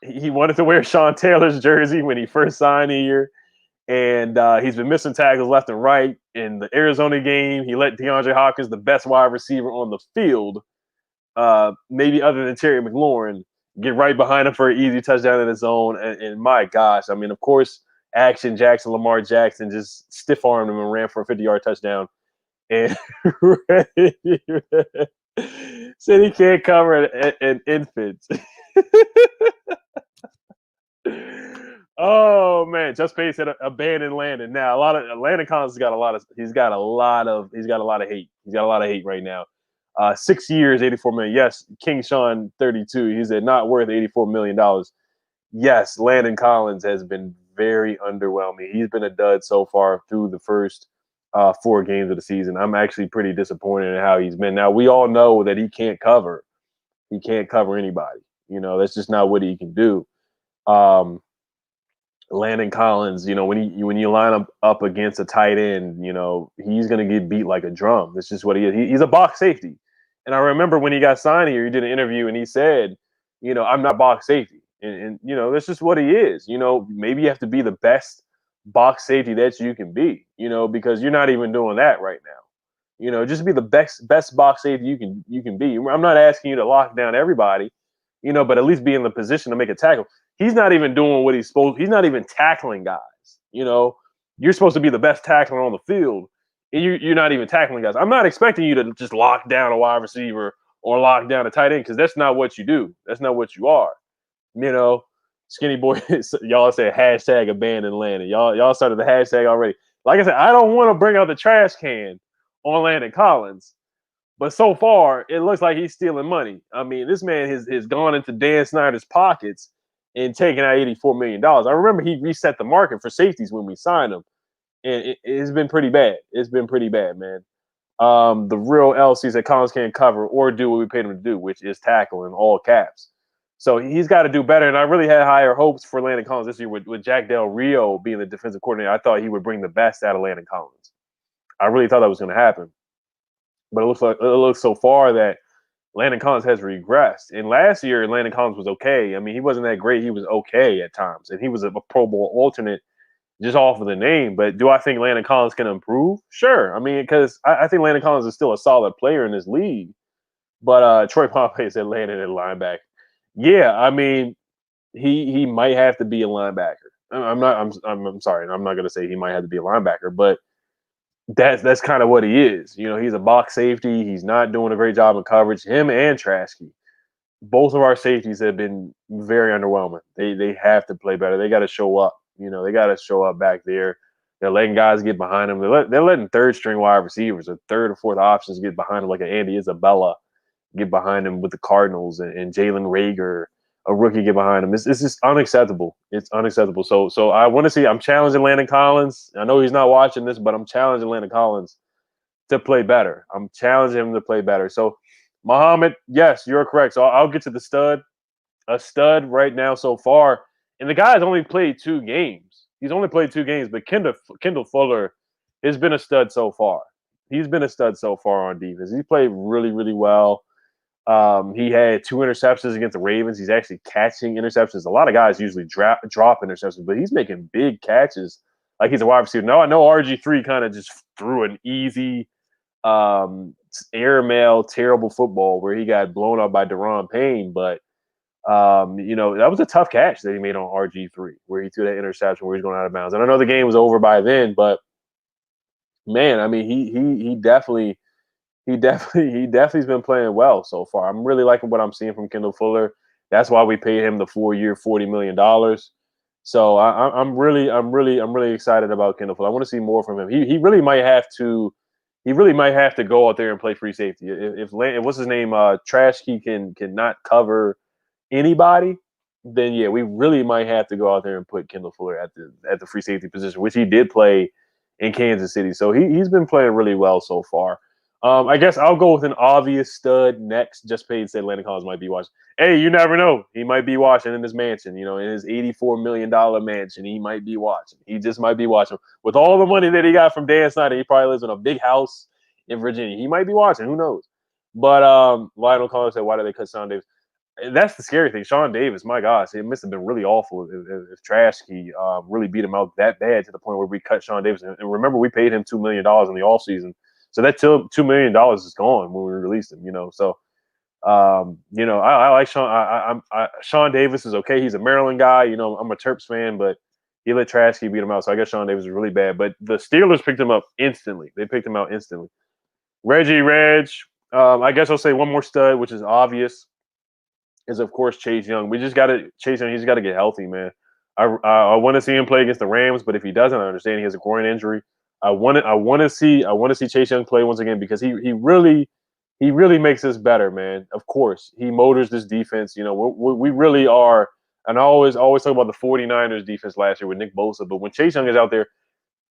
he wanted to wear Sean Taylor's jersey when he first signed here, and he's been missing tackles left and right. In the Arizona game, he let DeAndre Hopkins, the best wide receiver on the field, maybe other than Terry McLaurin, get right behind him for an easy touchdown in his zone. And my gosh, I mean, of course, Lamar Jackson just stiff-armed him and ran for a 50-yard touchdown. And said he can't cover an infant. Oh man, Just Pace said abandon Landon. Now Landon Collins has got a lot of hate. He's got a lot of hate right now. 6 years, $84 million. Yes, King Sean 32. He said not worth $84 million. Yes, Landon Collins has been very underwhelming. He's been a dud so far through the first 4 games of the season. I'm actually pretty disappointed in how he's been. Now we all know that he can't cover. He can't cover anybody. That's just not what he can do. Landon Collins, when you line up against a tight end, he's going to get beat like a drum. That's just what he is. He's a box safety. And I remember when he got signed here, he did an interview and he said, I'm not box safety. And you know, that's just what he is. You know, maybe you have to be the best box safety that you can be, you know, because you're not even doing that right now. You know, just be the best box safety you can be. I'm not asking you to lock down everybody, you know, but at least be in the position to make a tackle. He's not even doing what he's supposed. He's not even tackling guys. You know, you're supposed to be the best tackler on the field, and you're not even tackling guys. I'm not expecting you to just lock down a wide receiver or lock down a tight end because that's not what you do. That's not what you are. You know, skinny boy. Y'all said hashtag abandon Landon. Y'all started the hashtag already. Like I said, I don't want to bring out the trash can on Landon Collins, but so far it looks like he's stealing money. I mean, this man has gone into Dan Snyder's pockets and taken out $84 million. I remember he reset the market for safeties when we signed him, and it's been pretty bad. It's been pretty bad, man. The real LC said Collins can't cover or do what we paid him to do, which is tackle in all caps. So he's got to do better. And I really had higher hopes for Landon Collins this year with Jack Del Rio being the defensive coordinator. I thought he would bring the best out of Landon Collins. I really thought that was going to happen. But it looks so far that Landon Collins has regressed. And last year, Landon Collins was okay. I mean, he wasn't that great. He was okay at times. And he was a Pro Bowl alternate just off of the name. But do I think Landon Collins can improve? Sure. I mean, because I think Landon Collins is still a solid player in this league. But Troy Pompey said Landon at linebacker. Yeah, I mean, he might have to be a linebacker. I'm sorry, I'm not gonna say he might have to be a linebacker, but that's kind of what he is. You know, he's a box safety. He's not doing a great job of coverage. Him and Trasky, both of our safeties have been very underwhelming. They have to play better. They got to show up. You know, they got to show up back there. They're letting guys get behind them. They're letting third string wide receivers or third or fourth options get behind them, like an Andy Isabella get behind him with the Cardinals and Jalen Reagor, a rookie, get behind him. It's just unacceptable. It's unacceptable. So I want to see. I'm challenging Landon Collins. I know he's not watching this, but I'm challenging Landon Collins to play better. I'm challenging him to play better. So Mohamed, yes, you're correct. So I'll get to the stud. A stud right now so far, and the guy's only played 2 games. He's only played 2 games, but Kendall Fuller has been a stud so far. He's been a stud so far on defense. He played really, really well. He had 2 interceptions against the Ravens. He's actually catching interceptions. A lot of guys usually drop interceptions, but he's making big catches like he's a wide receiver. No, I know RG3 kind of just threw an easy airmail terrible football where he got blown up by Daron Payne, but you know, that was a tough catch that he made on RG3 where he threw that interception where he's going out of bounds. And I know the game was over by then, but man, I mean, he definitely has been playing well so far. I'm really liking what I'm seeing from Kendall Fuller. That's why we paid him the 4-year, $40 million. So I'm really excited about Kendall Fuller. I want to see more from him. He really might have to go out there and play free safety. If what's his name, Trashkey can not cover anybody, then yeah, we really might have to go out there and put Kendall Fuller at the free safety position, which he did play in Kansas City. So he's been playing really well so far. I guess I'll go with an obvious stud next. Just paid said Landon Collins might be watching. Hey, you never know. He might be watching in his mansion, you know, in his $84 million mansion. He might be watching. He just might be watching. With all the money that he got from Dan Snyder, he probably lives in a big house in Virginia. He might be watching. Who knows? But Lionel Collins said, why did they cut Sean Davis? That's the scary thing. Sean Davis, my gosh, it must have been really awful if Trashkey really beat him out that bad to the point where we cut Sean Davis. And remember, we paid him $2 million in the offseason. So that $2 million is gone when we released him, you know. So, you know, I like Sean. Sean Davis is okay. He's a Maryland guy. You know, I'm a Terps fan, but he let Trashkey beat him out. So I guess Sean Davis is really bad. But the Steelers picked him up instantly. They picked him out instantly. Reg, I guess I'll say one more stud, which is obvious, is of course Chase Young. We just got to Chase Young. He's got to get healthy, man. I want to see him play against the Rams, but if he doesn't, I understand he has a groin injury. I want to see Chase Young play once again because he really makes us better, man. Of course, he motors this defense. You know, we really are. And I always talk about the 49ers defense last year with Nick Bosa, but when Chase Young is out there,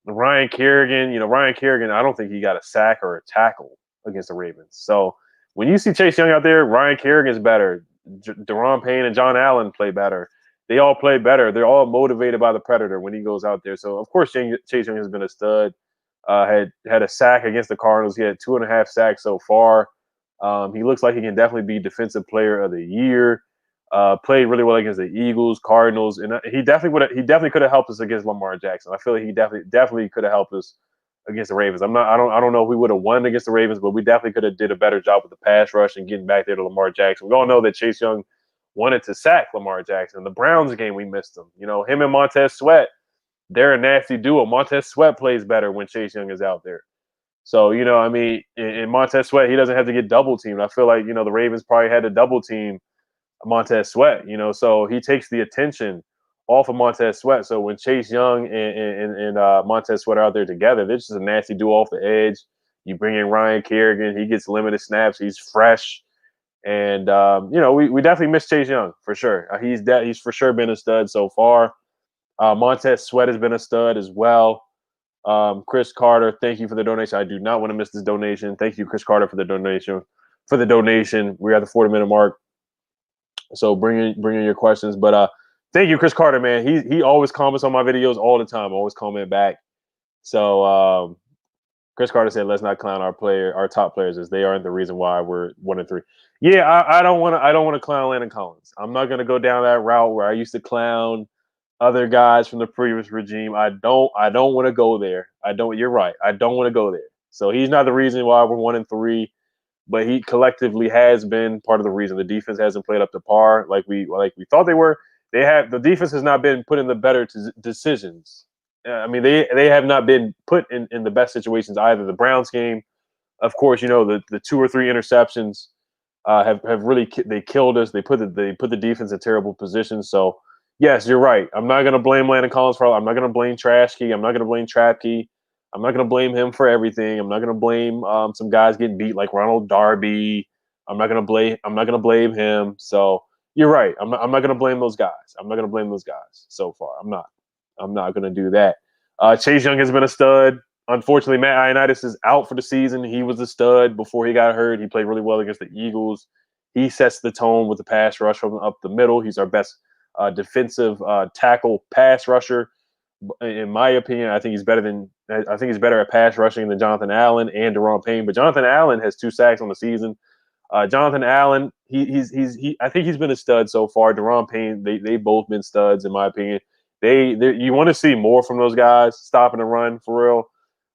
Ryan Kerrigan, I don't think he got a sack or a tackle against the Ravens. So when you see Chase Young out there, Ryan Kerrigan's better. Daron Payne and John Allen play better. They all play better. They're all motivated by the Predator when he goes out there. So, of course, Chase Young has been a stud. Had a sack against the Cardinals. He had 2.5 sacks so far. He looks like he can definitely be Defensive Player of the Year. Played really well against the Eagles, Cardinals, and he definitely could have helped us against Lamar Jackson. I feel like he definitely could have helped us against the Ravens. I don't know if we would have won against the Ravens, but we definitely could have did a better job with the pass rush and getting back there to Lamar Jackson. We all know that Chase Young wanted to sack Lamar Jackson. The Browns game, we missed him. Him and Montez Sweat, they're a nasty duo. Montez Sweat plays better when Chase Young is out there. So, in Montez Sweat, he doesn't have to get double teamed. I feel like, the Ravens probably had to double team Montez Sweat, so he takes the attention off of Montez Sweat. So when Chase Young and Montez Sweat are out there together, they're just a nasty duo off the edge. You bring in Ryan Kerrigan, he gets limited snaps, he's fresh. And, we definitely miss Chase Young for sure. He's for sure been a stud so far. Montez Sweat has been a stud as well. Chris Carter, thank you for the donation. I do not want to miss this donation. Thank you, Chris Carter, for the donation. We're at the 40-minute mark. So bring in your questions. But thank you, Chris Carter, man. He always comments on my videos all the time. Always comment back. So Chris Carter said, "Let's not clown our top players, as they aren't the reason why we're 1-3." Yeah, I don't want to clown Landon Collins. I'm not gonna go down that route where I used to clown other guys from the previous regime. I don't want to go there. You're right. I don't want to go there. So he's not the reason why we're 1-3. But he collectively has been part of the reason. The defense hasn't played up to par like we thought they were. The defense has not been put in the better decisions. They have not been put in the best situations either. The Browns game, of course, the 2 or 3 interceptions have really they killed us. They put the defense in terrible positions. So yes, you're right. I'm not going to blame Landon Collins for all. I'm not going to blame Trash Key. I'm not going to blame Trap Key. I'm not going to blame him for everything. I'm not going to blame some guys getting beat like Ronald Darby. I'm not going to blame him. So you're right. I'm not going to blame those guys. I'm not going to blame those guys so far. I'm not going to do that. Chase Young has been a stud. Unfortunately, Matt Ioannidis is out for the season. He was a stud before he got hurt. He played really well against the Eagles. He sets the tone with the pass rush from up the middle. He's our best defensive tackle pass rusher. In my opinion, I think he's better at pass rushing than Jonathan Allen and Daron Payne. But Jonathan Allen has 2 sacks on the season. Jonathan Allen, I think he's been a stud so far. Daron Payne, they've both been studs in my opinion. You want to see more from those guys, stopping the run for real.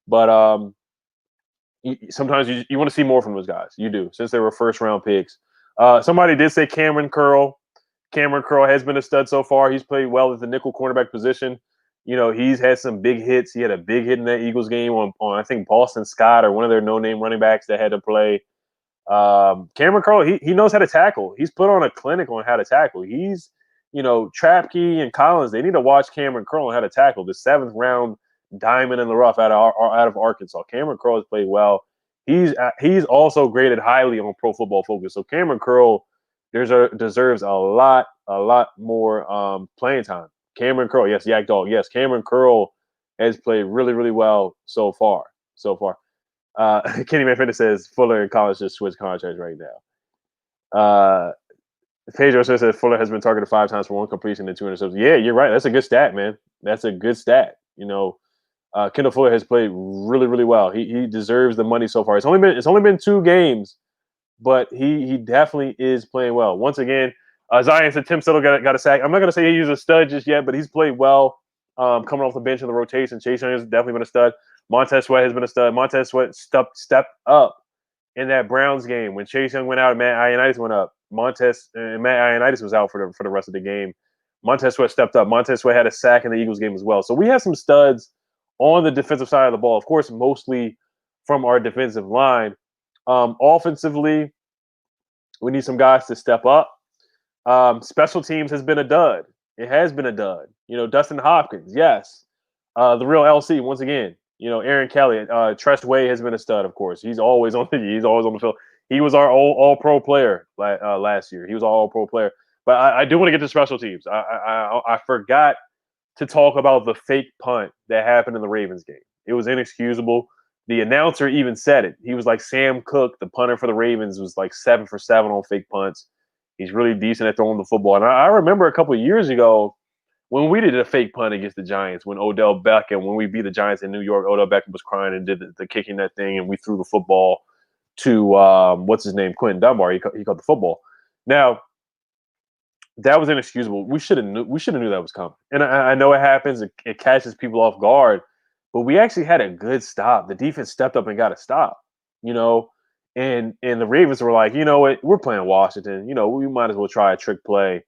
But sometimes you want to see more from those guys. You do, since they were first-round picks. Somebody did say Cameron Curl. Cameron Curl has been a stud so far. He's played well at the nickel cornerback position. He's had some big hits. He had a big hit in that Eagles game on I think Boston Scott or one of their no-name running backs that had to play. Cameron Curl, he knows how to tackle. He's put on a clinic on how to tackle. He's, Trapke and Collins, they need to watch Cameron Curl on how to tackle. The 7th-round diamond in the rough out of Arkansas. Cameron Curl has played well. He's also graded highly on Pro Football Focus. So Cameron Curl deserves a lot more playing time. Cameron Curl, yes, Yak Dog, yes. Cameron Curl has played really, really well so far. Kenny Manfreda says Fuller and Collins just switched contracts right now. Pedro says that Fuller has been targeted 5 times for 1 completion and 2 interceptions. Yeah, you're right. That's a good stat, man. That's a good stat. Kendall Fuller has played really, really well. He deserves the money so far. It's only been 2 games, but he definitely is playing well. Once again, Zion said Tim Settle got a sack. I'm not going to say he's a stud just yet, but he's played well coming off the bench in the rotation. Chase Young has definitely been a stud. Montez Sweat has been a stud. Montez Sweat stepped up in that Browns game when Chase Young went out and Matt Ioannidis went up. Matt Ioannidis was out for the rest of the game. Montez Sweat stepped up. Montez Sweat had a sack in the Eagles game as well. So we have some studs on the defensive side of the ball. Of course, mostly from our defensive line. Offensively, we need some guys to step up. Special teams has been a dud. It has been a dud. Dustin Hopkins, yes. The real LC, once again. Aaron Kelly, Trest Way has been a stud, of course. He's always on the field. He was our all-pro player last year. He was our all-pro player. But I do want to get to special teams. I forgot to talk about the fake punt that happened in the Ravens game. It was inexcusable. The announcer even said it. He was like, Sam Cook, the punter for the Ravens, was like 7 for 7 on fake punts. He's really decent at throwing the football. And I remember a couple of years ago when we did a fake punt against the Giants, when we beat the Giants in New York, Odell Beckham was crying and did the kicking that thing, and we threw the football to, what's his name, Quentin Dunbar. He caught the football. Now, that was inexcusable. We should have knew that was coming. And I know it happens. It catches people off guard, but we actually had a good stop. The defense stepped up and got a stop. You know, and the Ravens were like, you know what, we're playing Washington. You know, we might as well try a trick play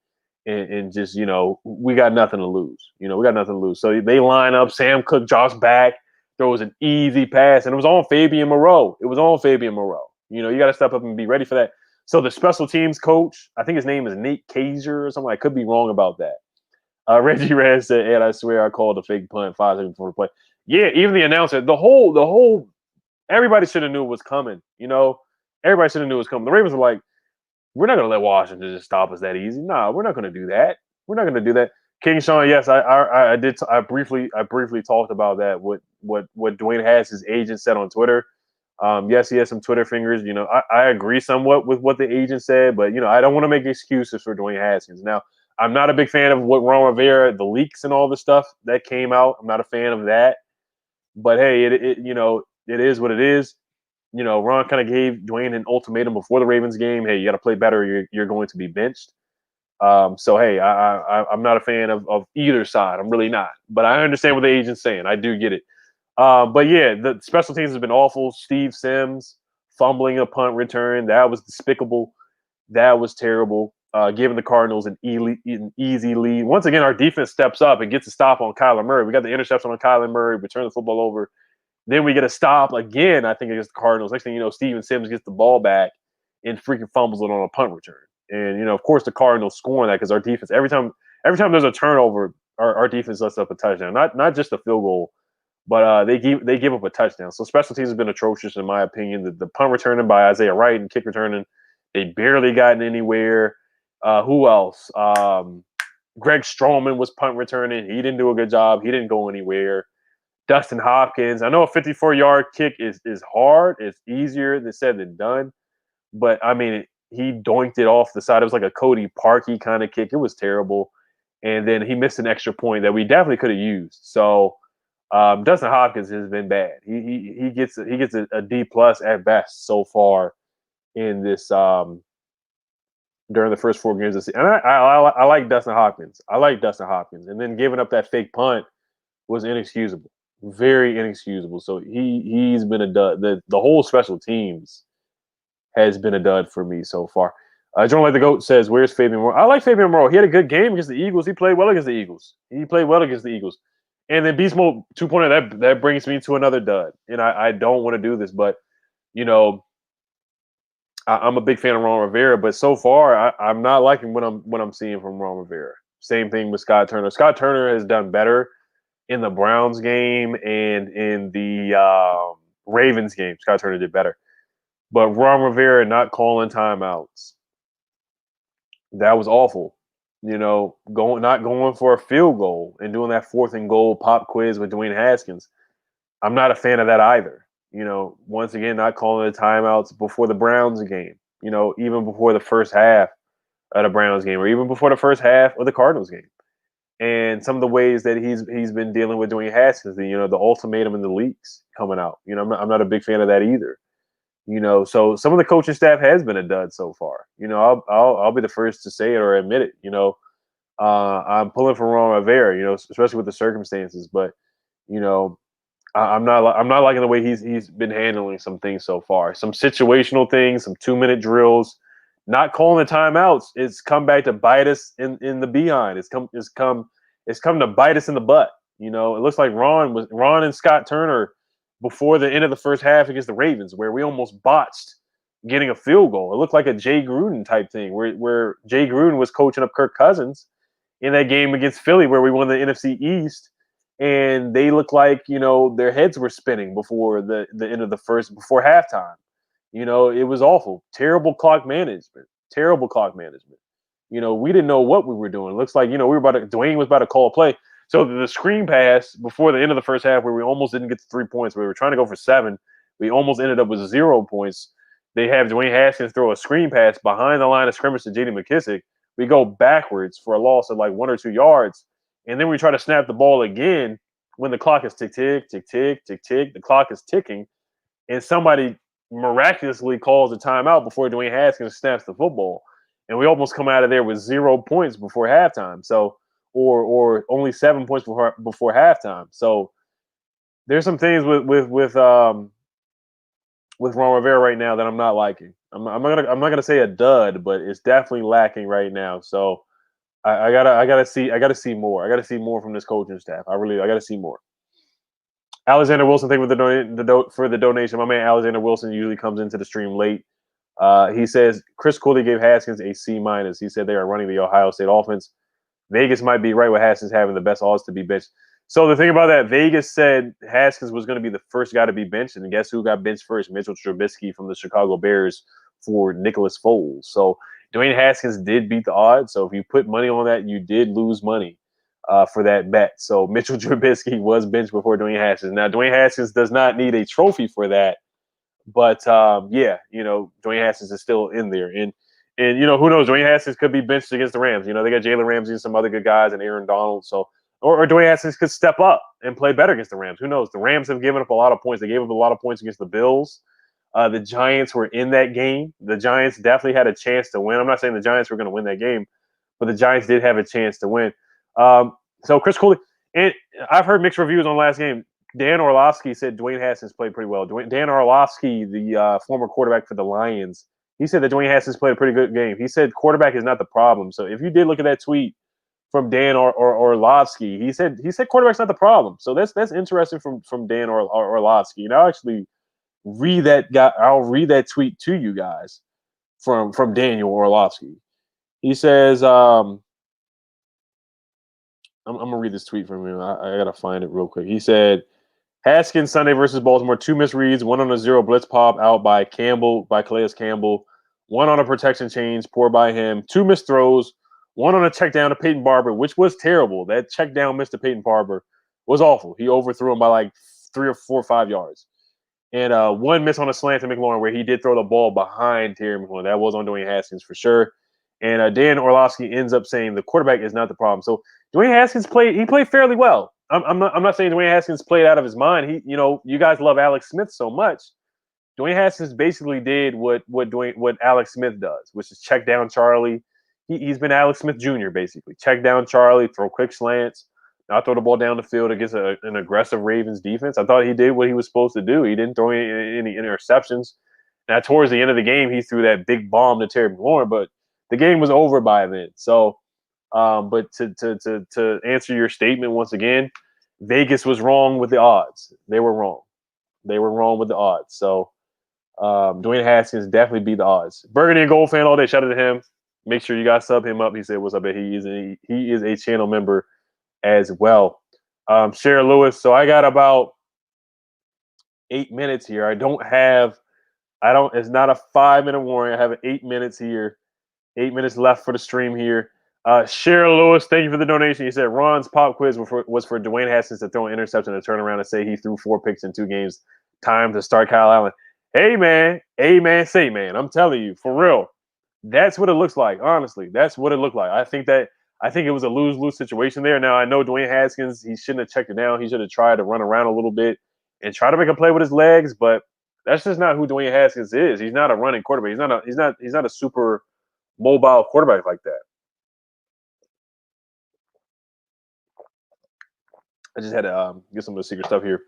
and just, you know, we got nothing to lose. You know, we got nothing to lose. So they line up. Sam Cook drops back, throws an easy pass, and it was on Fabian Moreau. It was on Fabian Moreau. You know, you got to step up and be ready for that. So the special teams coach, I think his name is Nate Kaiser or something. I could be wrong about that. Reggie Rand said, "Ed, I swear I called a fake punt 5 seconds before the play." Yeah, even the announcer, the whole, everybody should have knew it was coming. You know, everybody should have knew it was coming. The Ravens were like, "We're not going to let Washington just stop us that easy. Nah, we're not going to do that. We're not going to do that." King Sean, yes, I did. I briefly talked about that. What Dwayne Haskins' agent said on Twitter. Yes, he has some Twitter fingers. You know, I agree somewhat with what the agent said, but you know, I don't want to make excuses for Dwayne Haskins. Now, I'm not a big fan of what Ron Rivera, the leaks and all the stuff that came out. I'm not a fan of that. But hey, it you know, it is what it is. You know, Ron kind of gave Dwayne an ultimatum before the Ravens game. Hey, you got to play better. You're going to be benched. So hey, I'm not a fan of either side. I'm really not. But I understand what the agent's saying. I do get it. But yeah, the special teams has been awful. Steve Sims fumbling a punt return. That was despicable. That was terrible. Giving the Cardinals an easy lead. Once again, our defense steps up and gets a stop on Kyler Murray. We got the interception on Kyler Murray, return the football over. Then we get a stop again, I think, against the Cardinals. Next thing you know, Steven Sims gets the ball back and freaking fumbles it on a punt return. And, you know, of course, the Cardinals scoring that because our defense, every time there's a turnover, our defense lets up a touchdown. Not just a field goal, but they give up a touchdown. So special teams has been atrocious in my opinion. The punt returning by Isaiah Wright and kick returning, they barely gotten anywhere. Who else? Greg Stroman was punt returning. He didn't do a good job. He didn't go anywhere. Dustin Hopkins. I know a 54-yard kick is hard. It's easier said than done. But I mean, he doinked it off the side. It was like a Cody Parkey kind of kick. It was terrible. And then he missed an extra point that we definitely could have used. So Dustin Hopkins has been bad. He gets a D plus at best so far in this during the first 4 games of the season. And I like Dustin Hopkins. I like Dustin Hopkins. And then giving up that fake punt was inexcusable. Very inexcusable. So he's been a dud. The whole special teams has been a dud for me so far. John Like the Goat says, "Where's Fabian Moreau?" I like Fabian Moreau. He had a good game against the Eagles. He played well against the Eagles. And then Beast Mode 2.0, that brings me to another dud. And I don't want to do this, but you know, I'm a big fan of Ron Rivera, but so far I'm not liking what I'm seeing from Ron Rivera. Same thing with Scott Turner. Scott Turner has done better in the Browns game and in the Ravens game. Scott Turner did better. But Ron Rivera not calling timeouts, that was awful. You know, not going for a field goal and doing that 4th and goal pop quiz with Dwayne Haskins. I'm not a fan of that either. You know, once again, not calling the timeouts before the Browns game. You know, even before the first half of the Browns game, or even before the first half of the Cardinals game. And some of the ways that he's been dealing with Dwayne Haskins, you know, the ultimatum and the leaks coming out. You know, I'm not a big fan of that either. You know, so some of the coaching staff has been a dud so far. You know, I'll be the first to say it or admit it. You know, I'm pulling for Ron Rivera. You know, especially with the circumstances. But you know, I'm not liking the way he's been handling some things so far. Some situational things, some 2-minute drills, not calling the timeouts. It's come back to bite us in the behind. It's come to bite us in the butt. You know, it looks like Ron and Scott Turner before the end of the first half against the Ravens, where we almost botched getting a field goal. It looked like a Jay Gruden type thing, where Jay Gruden was coaching up Kirk Cousins in that game against Philly, where we won the NFC East, and they looked like, you know, their heads were spinning before the end of before halftime. You know, it was awful. Terrible clock management. You know, we didn't know what we were doing. It looks like, you know, Dwayne was about to call a play. So the screen pass before the end of the first half, where we almost didn't get to 3 points, we were trying to go for 7. We almost ended up with 0 points. They have Dwayne Haskins throw a screen pass behind the line of scrimmage to J.D. McKissick. We go backwards for a loss of like 1 or 2 yards. And then we try to snap the ball again when the clock is tick, tick, tick, tick, tick, tick. The clock is ticking. And somebody miraculously calls a timeout before Dwayne Haskins snaps the football. and we almost come out of there with 0 points before halftime. So, or only 7 points before halftime. So there's some things with Ron Rivera right now that I'm not liking. I'm not gonna say a dud, but it's definitely lacking right now. So I gotta see more. I gotta see more from this coaching staff. I gotta see more. Alexander Wilson, thank you for the donation. My man Alexander Wilson usually comes into the stream late. He says Chris Cooley gave Haskins a C-. He said they are running the Ohio State offense. Vegas might be right with Haskins having the best odds to be benched. So the thing about that, Vegas said Haskins was going to be the first guy to be benched, and guess who got benched first? Mitchell Trubisky from the Chicago Bears for Nicholas Foles. So Dwayne Haskins did beat the odds. So if you put money on that, you did lose money for that bet. So Mitchell Trubisky was benched before Dwayne Haskins. Now Dwayne Haskins does not need a trophy for that, but yeah, Dwayne Haskins is still in there, and who knows? Dwayne Haskins could be benched against the Rams. They got Jalen Ramsey and some other good guys and Aaron Donald. So, or Dwayne Haskins could step up and play better against the Rams. Who knows? The Rams have given up a lot of points. They gave up a lot of points against the Bills. The Giants were in that game. The Giants definitely had a chance to win. I'm not saying the Giants were going to win that game, but the Giants did have a chance to win. So Chris Cooley, and I've heard mixed reviews on last game. Dan Orlovsky said Dwayne Haskins played pretty well. Dan Orlovsky, the former quarterback for the Lions, he said that Dwayne Haskins played a pretty good game. He said quarterback is not the problem. So if you did look at that tweet from Dan Orlovsky, he said quarterback's not the problem. So that's interesting from Dan Orlovsky. And I'll actually read that guy. I'll read that tweet to you guys from Daniel Orlovsky. He says, I'm gonna read this tweet from him. I gotta find it real quick. He said, Haskins Sunday versus Baltimore, 2 misreads, 1 on a 0 blitz pop out by Calais Campbell, 1 on a protection change, poor by him, 2 missed throws, 1 on a check down to Peyton Barber, which was terrible. That check down miss to Peyton Barber was awful. He overthrew him by like 3 or 4 or 5 yards. And 1 miss on a slant to McLaurin where he did throw the ball behind Terry McLaurin. That was on Dwayne Haskins for sure. And Dan Orlovsky ends up saying the quarterback is not the problem. So Dwayne Haskins played fairly well. I'm not saying Dwayne Haskins played out of his mind. You guys love Alex Smith so much. Dwayne Haskins basically did what Alex Smith does, which is check down Charlie. He's been Alex Smith Jr. basically. Check down Charlie, throw quick slants, not throw the ball down the field against an aggressive Ravens defense. I thought he did what he was supposed to do. He didn't throw any interceptions. Now towards the end of the game, he threw that big bomb to Terry McLaurin, but the game was over by then. So. But to answer your statement once again, Vegas was wrong with the odds. They were wrong. They were wrong with the odds. So Dwayne Haskins definitely beat the odds. Burgundy and Gold fan all day. Shout out to him. Make sure you guys sub him up. He said, "What's up?" He is a channel member as well. Share Lewis. So I got about 8 minutes here. It's not a 5-minute warning. I have 8 minutes here. 8 minutes left for the stream here. Cheryl Lewis, thank you for the donation. He said Ron's pop quiz was for Dwayne Haskins to throw an interception and turn around and say he threw 4 picks in 2 games. Time to start Kyle Allen. Hey, man. Say, man. I'm telling you, for real. That's what it looks like, honestly. That's what it looked like. I think it was a lose-lose situation there. Now, I know Dwayne Haskins, he shouldn't have checked it down. He should have tried to run around a little bit and try to make a play with his legs, but that's just not who Dwayne Haskins is. He's not a running quarterback. He's not a super mobile quarterback like that. I just had to get some of the secret stuff here.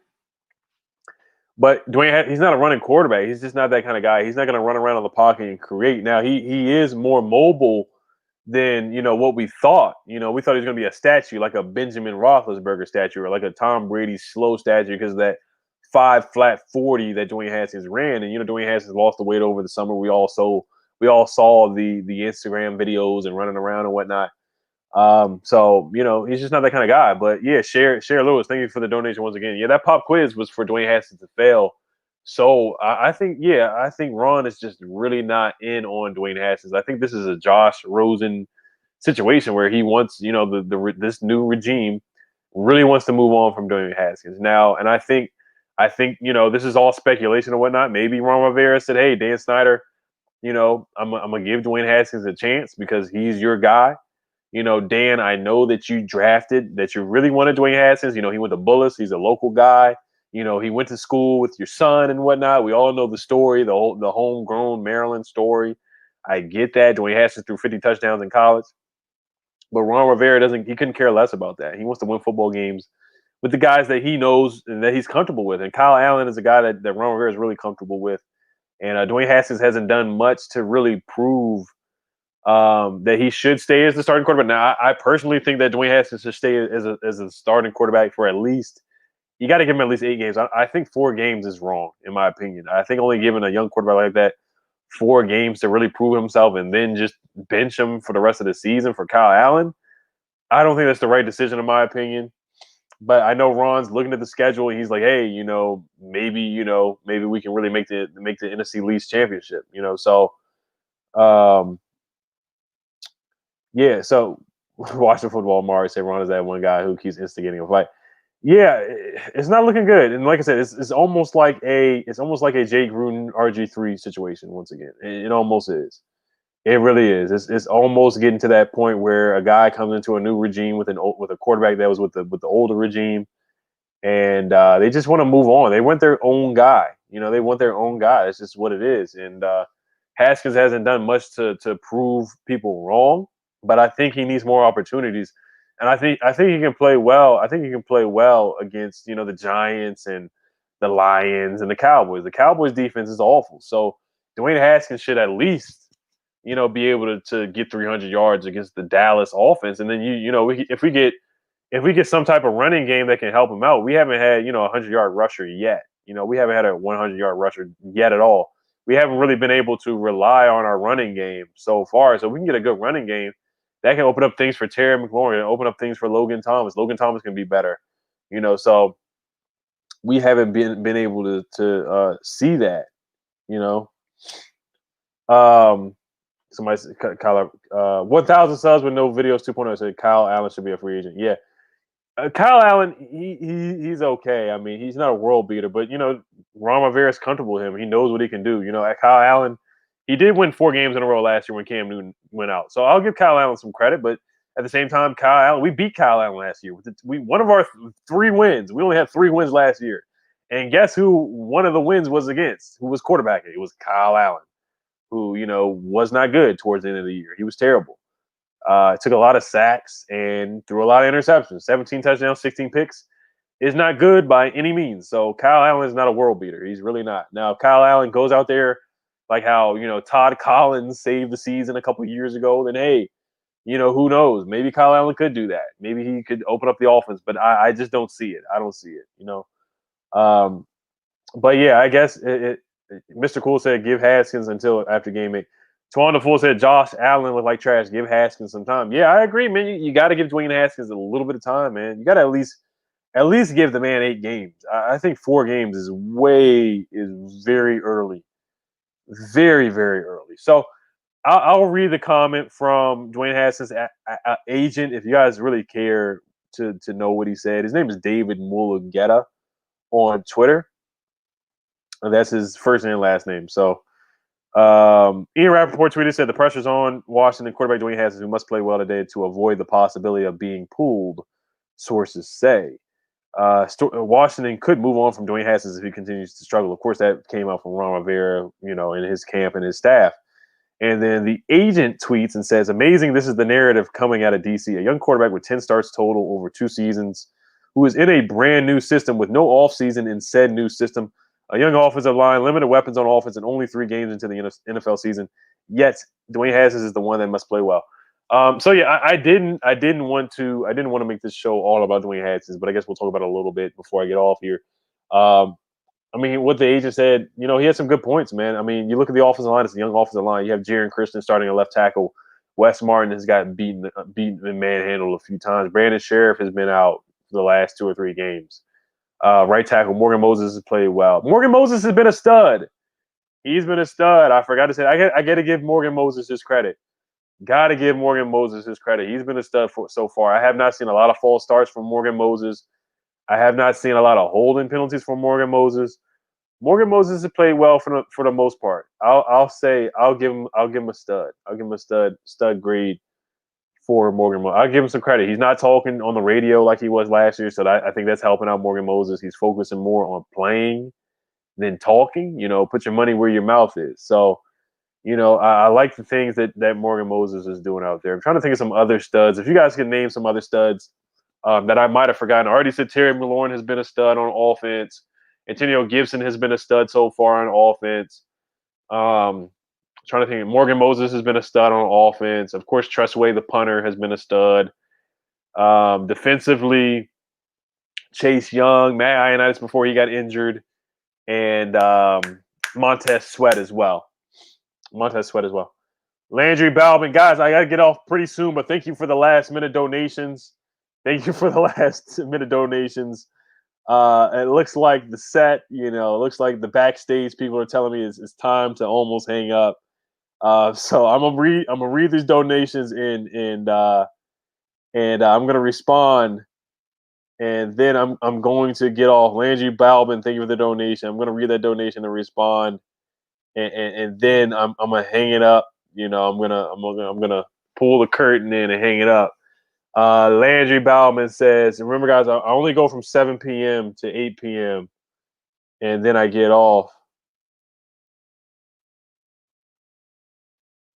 But Dwayne, he's not a running quarterback. He's just not that kind of guy. He's not going to run around in the pocket and create. Now, he is more mobile than, what we thought. We thought he was going to be a statue, like a Benjamin Roethlisberger statue or like a Tom Brady slow statue because of that 5-flat 40 that Dwayne Haskins ran. And, Dwayne Haskins lost the weight over the summer. We all saw the Instagram videos and running around and whatnot. So he's just not that kind of guy. But yeah, Cher Lewis, thank you for the donation once again. Yeah, that pop quiz was for Dwayne Haskins to fail. So I think Ron is just really not in on Dwayne Haskins. I think this is a Josh Rosen situation where he wants, this new regime really wants to move on from Dwayne Haskins now. And I think this is all speculation and whatnot. Maybe Ron Rivera said, "Hey, Dan Snyder, I'm gonna give Dwayne Haskins a chance because he's your guy." Dan, I know that you really wanted Dwayne Haskins. He went to Bullis. He's a local guy. He went to school with your son and whatnot. We all know the story, the homegrown Maryland story. I get that. Dwayne Haskins threw 50 touchdowns in college. But Ron Rivera he couldn't care less about that. He wants to win football games with the guys that he knows and that he's comfortable with. And Kyle Allen is a guy that Ron Rivera is really comfortable with. And Dwayne Haskins hasn't done much to really prove that he should stay as the starting quarterback. Now, I personally think that Dwayne Haskins should stay as a starting quarterback for at least, you got to give him at least 8 games. I think 4 games is wrong, in my opinion. I think only giving a young quarterback like that 4 games to really prove himself and then just bench him for the rest of the season for Kyle Allen, I don't think that's the right decision, in my opinion. But I know Ron's looking at the schedule and he's like, hey, maybe we can really make the NFC Least championship, So, yeah. So watching football, Mari said Ron is that one guy who keeps instigating a fight. Yeah, it's not looking good. And like I said, it's almost like a Jay Gruden RG3 situation once again. It almost is. It really is. It's almost getting to that point where a guy comes into a new regime with a quarterback that was with the older regime, and they just want to move on. They want their own guy. They want their own guy. It's just what it is. And Haskins hasn't done much to prove people wrong, but I think he needs more opportunities. And I think he can play well. I think he can play well against the Giants and the Lions and the Cowboys. The Cowboys defense is awful. So Dwayne Haskins should at least be able to get 300 yards against the Dallas offense. And then if we get some type of running game that can help him out, we haven't had, a 100-yard rusher yet. We haven't had a 100-yard rusher yet at all. We haven't really been able to rely on our running game so far. So we can get a good running game that can open up things for Terry McLaurin and open up things for Logan Thomas. Logan Thomas can be better, so we haven't been able to see that, Somebody said, Kyle, 1,000 subs with no videos 2.0 said Kyle Allen should be a free agent. Yeah. Kyle Allen, he's okay. I mean, he's not a world beater, but, Ron Rivera's comfortable with him. He knows what he can do. Kyle Allen, he did win 4 games in a row last year when Cam Newton went out. So I'll give Kyle Allen some credit, but at the same time, Kyle Allen, we beat Kyle Allen last year. One of our 3 wins. We only had 3 wins last year. And guess who one of the wins was against? Who was quarterbacking? It was Kyle Allen, who, was not good towards the end of the year. He was terrible. Took a lot of sacks and threw a lot of interceptions. 17 touchdowns, 16 picks is not good by any means. So Kyle Allen is not a world beater. He's really not. Now, Kyle Allen goes out there like how, Todd Collins saved the season a couple of years ago, then, hey, who knows? Maybe Kyle Allen could do that. Maybe he could open up the offense, but I just don't see it. I don't see it, But, yeah, I guess Mr. Cool said give Haskins until after game 8. Twan the Fool said Josh Allen looked like trash. Give Haskins some time. Yeah, I agree, man. You got to give Dwayne Haskins a little bit of time, man. You got to at least give the man 8 games. I think 4 games is very early, very, very early. So I'll read the comment from Dwayne Haskins' agent if you guys really care to know what he said. His name is David Mulugeta on Twitter. And that's his first and last name. So Ian Rappaport tweeted, said the pressure's on Washington quarterback Dwayne Haskins, who must play well today to avoid the possibility of being pulled, sources say. Washington could move on from Dwayne Haskins if he continues to struggle. Of course, that came out from Ron Rivera, in his camp and his staff. And then the agent tweets and says, amazing, this is the narrative coming out of D.C. A young quarterback with 10 starts total over 2 seasons who is in a brand new system with no offseason in said new system. A young offensive line, limited weapons on offense, and only 3 games into the NFL season. Yet Dwayne Haskins is the one that must play well. So yeah, I didn't want to make this show all about Dwayne Haskins, but I guess we'll talk about it a little bit before I get off here. I mean, what the agent said, he had some good points, man. I mean, you look at the offensive line; it's a young offensive line. You have Jaron Christian starting at left tackle. Wes Martin has gotten beaten and manhandled a few times. Brandon Sheriff has been out for the last 2 or 3 games. Right tackle Morgan Moses has played well. Morgan Moses has been a stud. He's been a stud. I forgot to say, I got to give Morgan Moses his credit. Got to give Morgan Moses his credit. He's been a stud so far. I have not seen a lot of false starts from Morgan Moses. I have not seen a lot of holding penalties from Morgan Moses. Morgan Moses has played well for the most part. I'll give him a stud. I'll give him a stud grade for Morgan Moses. I'll give him some credit. He's not talking on the radio like he was last year, so I think that's helping out Morgan Moses. He's focusing more on playing than talking. Put your money where your mouth is. So I like the things that Morgan Moses is doing out there. I'm trying to think of some other studs. If you guys can name some other studs that I might have forgotten. I already said Terry McLaurin has been a stud on offense. Antonio Gibson has been a stud so far on offense. Trying to think. Morgan Moses has been a stud on offense. Of course, Tressway, the punter, has been a stud. Defensively, Chase Young, Matt Ioannidis before he got injured, and Montez Sweat as well. Landry Bauman, guys, I got to get off pretty soon, but thank you for the last minute donations. It looks like the set, it looks like the backstage people are telling me it's time to almost hang up. So I'm gonna read these donations and I'm gonna respond, and then I'm going to get off. Landry Bauman, thank you for the donation. I'm gonna read that donation and respond, and then I'm gonna hang it up. I'm gonna pull the curtain in and hang it up. Landry Bauman says, remember, guys, I only go from 7 p.m. to 8 p.m. and then I get off.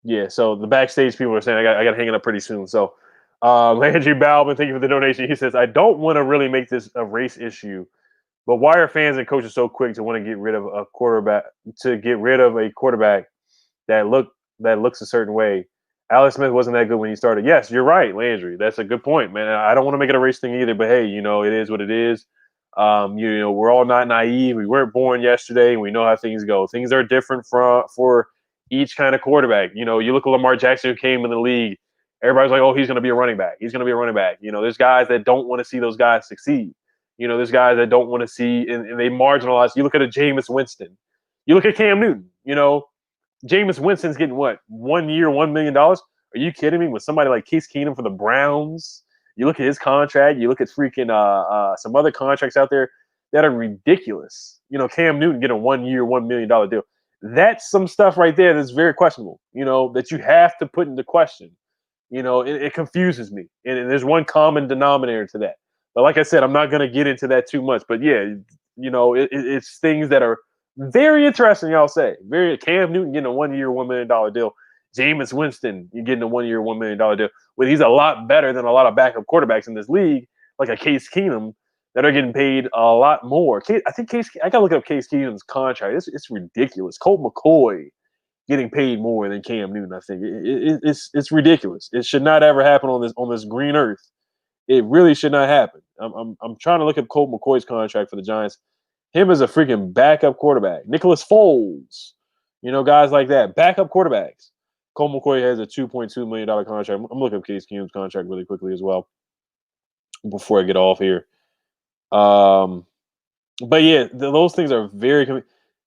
Yeah, so the backstage people are saying I got to hang it up pretty soon. So Landry Bauman, thank you for the donation. He says, I don't want to really make this a race issue, but why are fans and coaches so quick to want to get rid of a quarterback that looks a certain way? Alex Smith wasn't that good when he started. Yes, you're right, Landry. That's a good point, man. I don't want to make it a race thing either, but hey, it is what it is. We're all not naive. We weren't born yesterday, and we know how things go. Things are different for each kind of quarterback. You look at Lamar Jackson, who came in the league. Everybody's like, oh, he's going to be a running back. He's going to be a running back. There's guys that don't want to see those guys succeed. There's guys that don't want to see, and they marginalize. You look at a Jameis Winston. You look at Cam Newton. Jameis Winston's getting what? 1 year, $1 million? Are you kidding me? With somebody like Case Keenum for the Browns, you look at his contract, you look at freaking some other contracts out there that are ridiculous. Cam Newton getting a 1 year, $1 million deal. That's some stuff right there that's very questionable, that you have to put into question. It confuses me. And there's one common denominator to that. But like I said, I'm not going to get into that too much. But yeah, it's things that are very interesting, I'll say. Cam Newton getting a 1 year, $1 million deal. Jameis Winston, you're getting a 1 year, $1 million deal. Well, he's a lot better than a lot of backup quarterbacks in this league, like a Case Keenum, that are getting paid a lot more. I gotta look up Case Keenum's contract. It's ridiculous. Colt McCoy getting paid more than Cam Newton. I think it's ridiculous. It should not ever happen on this green earth. It really should not happen. I'm trying to look up Colt McCoy's contract for the Giants. Him as a freaking backup quarterback. Nicholas Foles, guys like that. Backup quarterbacks. Colt McCoy has a $2.2 million contract. I'm looking up Case Keenum's contract really quickly as well before I get off here. But yeah, those things are very.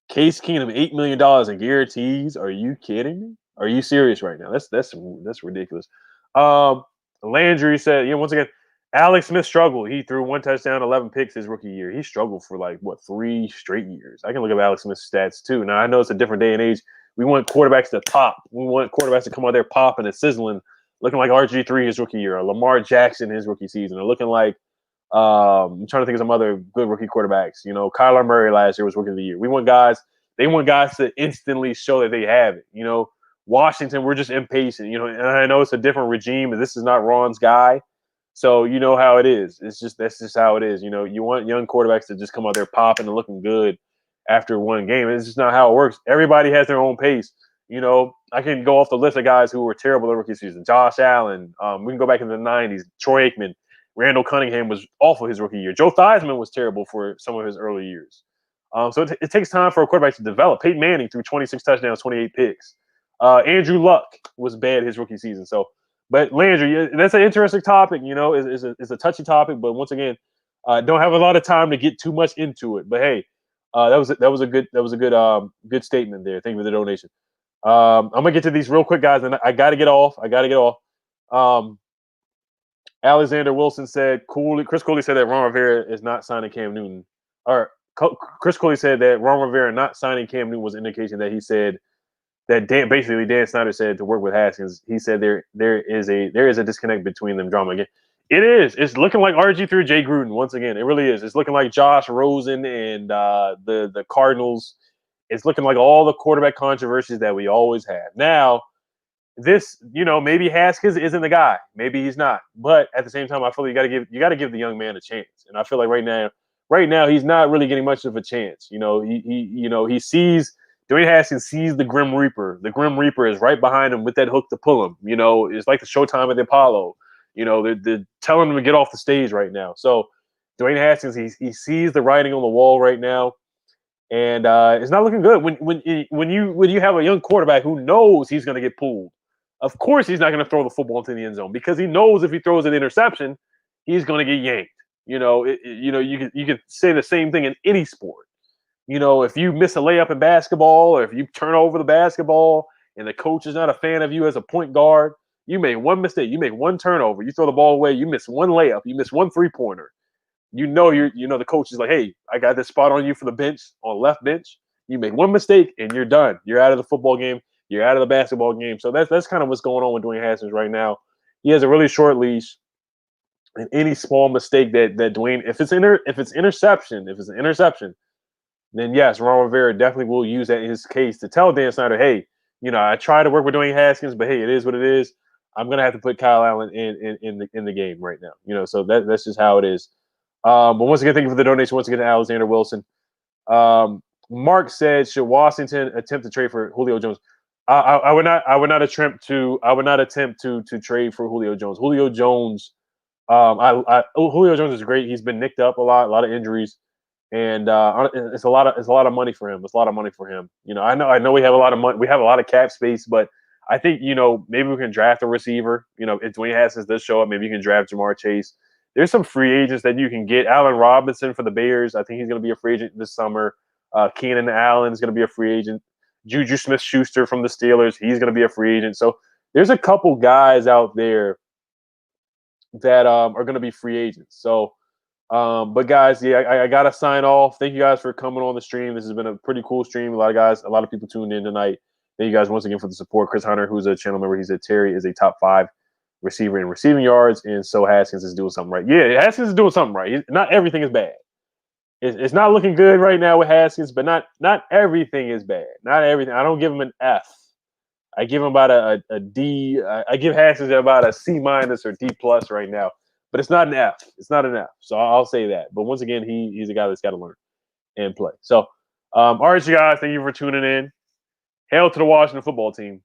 Case Keenum, $8 million in guarantees. Are you kidding me? Are you serious right now? That's ridiculous. Landry said, once again, Alex Smith struggled. He threw 1 touchdown, 11 picks his rookie year. He struggled for 3 straight years. I can look up Alex Smith's stats too. Now I know it's a different day and age. We want quarterbacks to pop. We want quarterbacks to come out there popping and sizzling, looking like RG3 his rookie year, or Lamar Jackson his rookie season, or looking like I'm trying to think of some other good rookie quarterbacks. Kyler Murray last year was rookie of the year. They want guys to instantly show that they have it. Washington, we're just impatient. And I know it's a different regime, and this is not Ron's guy. So you know how it is. That's just how it is. You want young quarterbacks to just come out there popping and looking good after one game. It's just not how it works. Everybody has their own pace. I can go off the list of guys who were terrible in rookie season. Josh Allen. We can go back in the 90s. Troy Aikman. Randall Cunningham was awful his rookie year. Joe Theismann was terrible for some of his early years. So it takes time for a quarterback to develop. Peyton Manning threw 26 touchdowns, 28 picks. Andrew Luck was bad his rookie season. So, but Landry, that's an interesting topic. It's a touchy topic. But once again, don't have a lot of time to get too much into it. But hey, that was a good statement there. Thank you for the donation. I'm gonna get to these real quick, guys, and I got to get off. Alexander Wilson said, Chris Cooley said that Ron Rivera is not signing Cam Newton. Or Chris Cooley said that Ron Rivera not signing Cam Newton was an indication that he said that Dan Snyder said to work with Haskins. He said there is a disconnect between them. Drama again. It is. It's looking like RG3 Jay Gruden once again. It really is. It's looking like Josh Rosen and the Cardinals It's looking like all the quarterback controversies that we always have. Now, this, maybe Haskins isn't the guy. Maybe he's not. But at the same time, I feel like you got to give the young man a chance. And I feel like right now he's not really getting much of a chance. He sees Dwayne Haskins sees the Grim Reaper. The Grim Reaper is right behind him with that hook to pull him. It's like the Showtime at the Apollo. They're telling him to get off the stage right now. So Dwayne Haskins, he sees the writing on the wall right now. And it's not looking good when you have a young quarterback who knows he's going to get pulled. Of course, he's not going to throw the football into the end zone because he knows if he throws an interception, he's going to get yanked. You could say the same thing in any sport. If you miss a layup in basketball or if you turn over the basketball and the coach is not a fan of you as a point guard, you make one mistake, you make one turnover, you throw the ball away, you miss one layup, you miss one 3-pointer. The coach is like, hey, I got this spot on you for the bench, on left bench. You make one mistake and you're done. You're out of the football game. You're out of the basketball game. So that's kind of what's going on with Dwayne Haskins right now. He has a really short leash. And any small mistake that Dwayne, if it's an interception, then yes, Ron Rivera definitely will use that in his case to tell Dan Snyder, hey, I tried to work with Dwayne Haskins, but hey, it is what it is. I'm gonna have to put Kyle Allen in the game right now. So that's just how it is. But once again, thank you for the donation. Once again, to Alexander Wilson. Mark said, should Washington attempt to trade for Julio Jones? I would not attempt to trade for Julio Jones. Julio Jones is great. He's been nicked up a lot of injuries, and it's a lot of money for him. It's a lot of money for him. I know we have a lot of money. We have a lot of cap space, but I think maybe we can draft a receiver. If Dwayne Haskins does show up, maybe you can draft Jamar Chase. There's some free agents that you can get. Allen Robinson for the Bears. I think he's going to be a free agent this summer. Keenan Allen is going to be a free agent. Juju Smith-Schuster from the Steelers. He's going to be a free agent. So there's a couple guys out there that are going to be free agents. So, but guys, I got to sign off. Thank you guys for coming on the stream. This has been a pretty cool stream. A lot of people tuned in tonight. Thank you guys once again for the support. Chris Hunter, who's a channel member, he said Terry is a top 5 receiver in receiving yards, and so Haskins is doing something right. Yeah, Haskins is doing something right. Not everything is bad. It's not looking good right now with Haskins, but not everything is bad. Not everything. I don't give him an F. I give him about a D. I give Haskins about a C- or D+ right now, but it's not an F. It's not an F. So I'll say that. But once again, he's a guy that's got to learn and play. So, all right, you guys, thank you for tuning in. Hail to the Washington football team.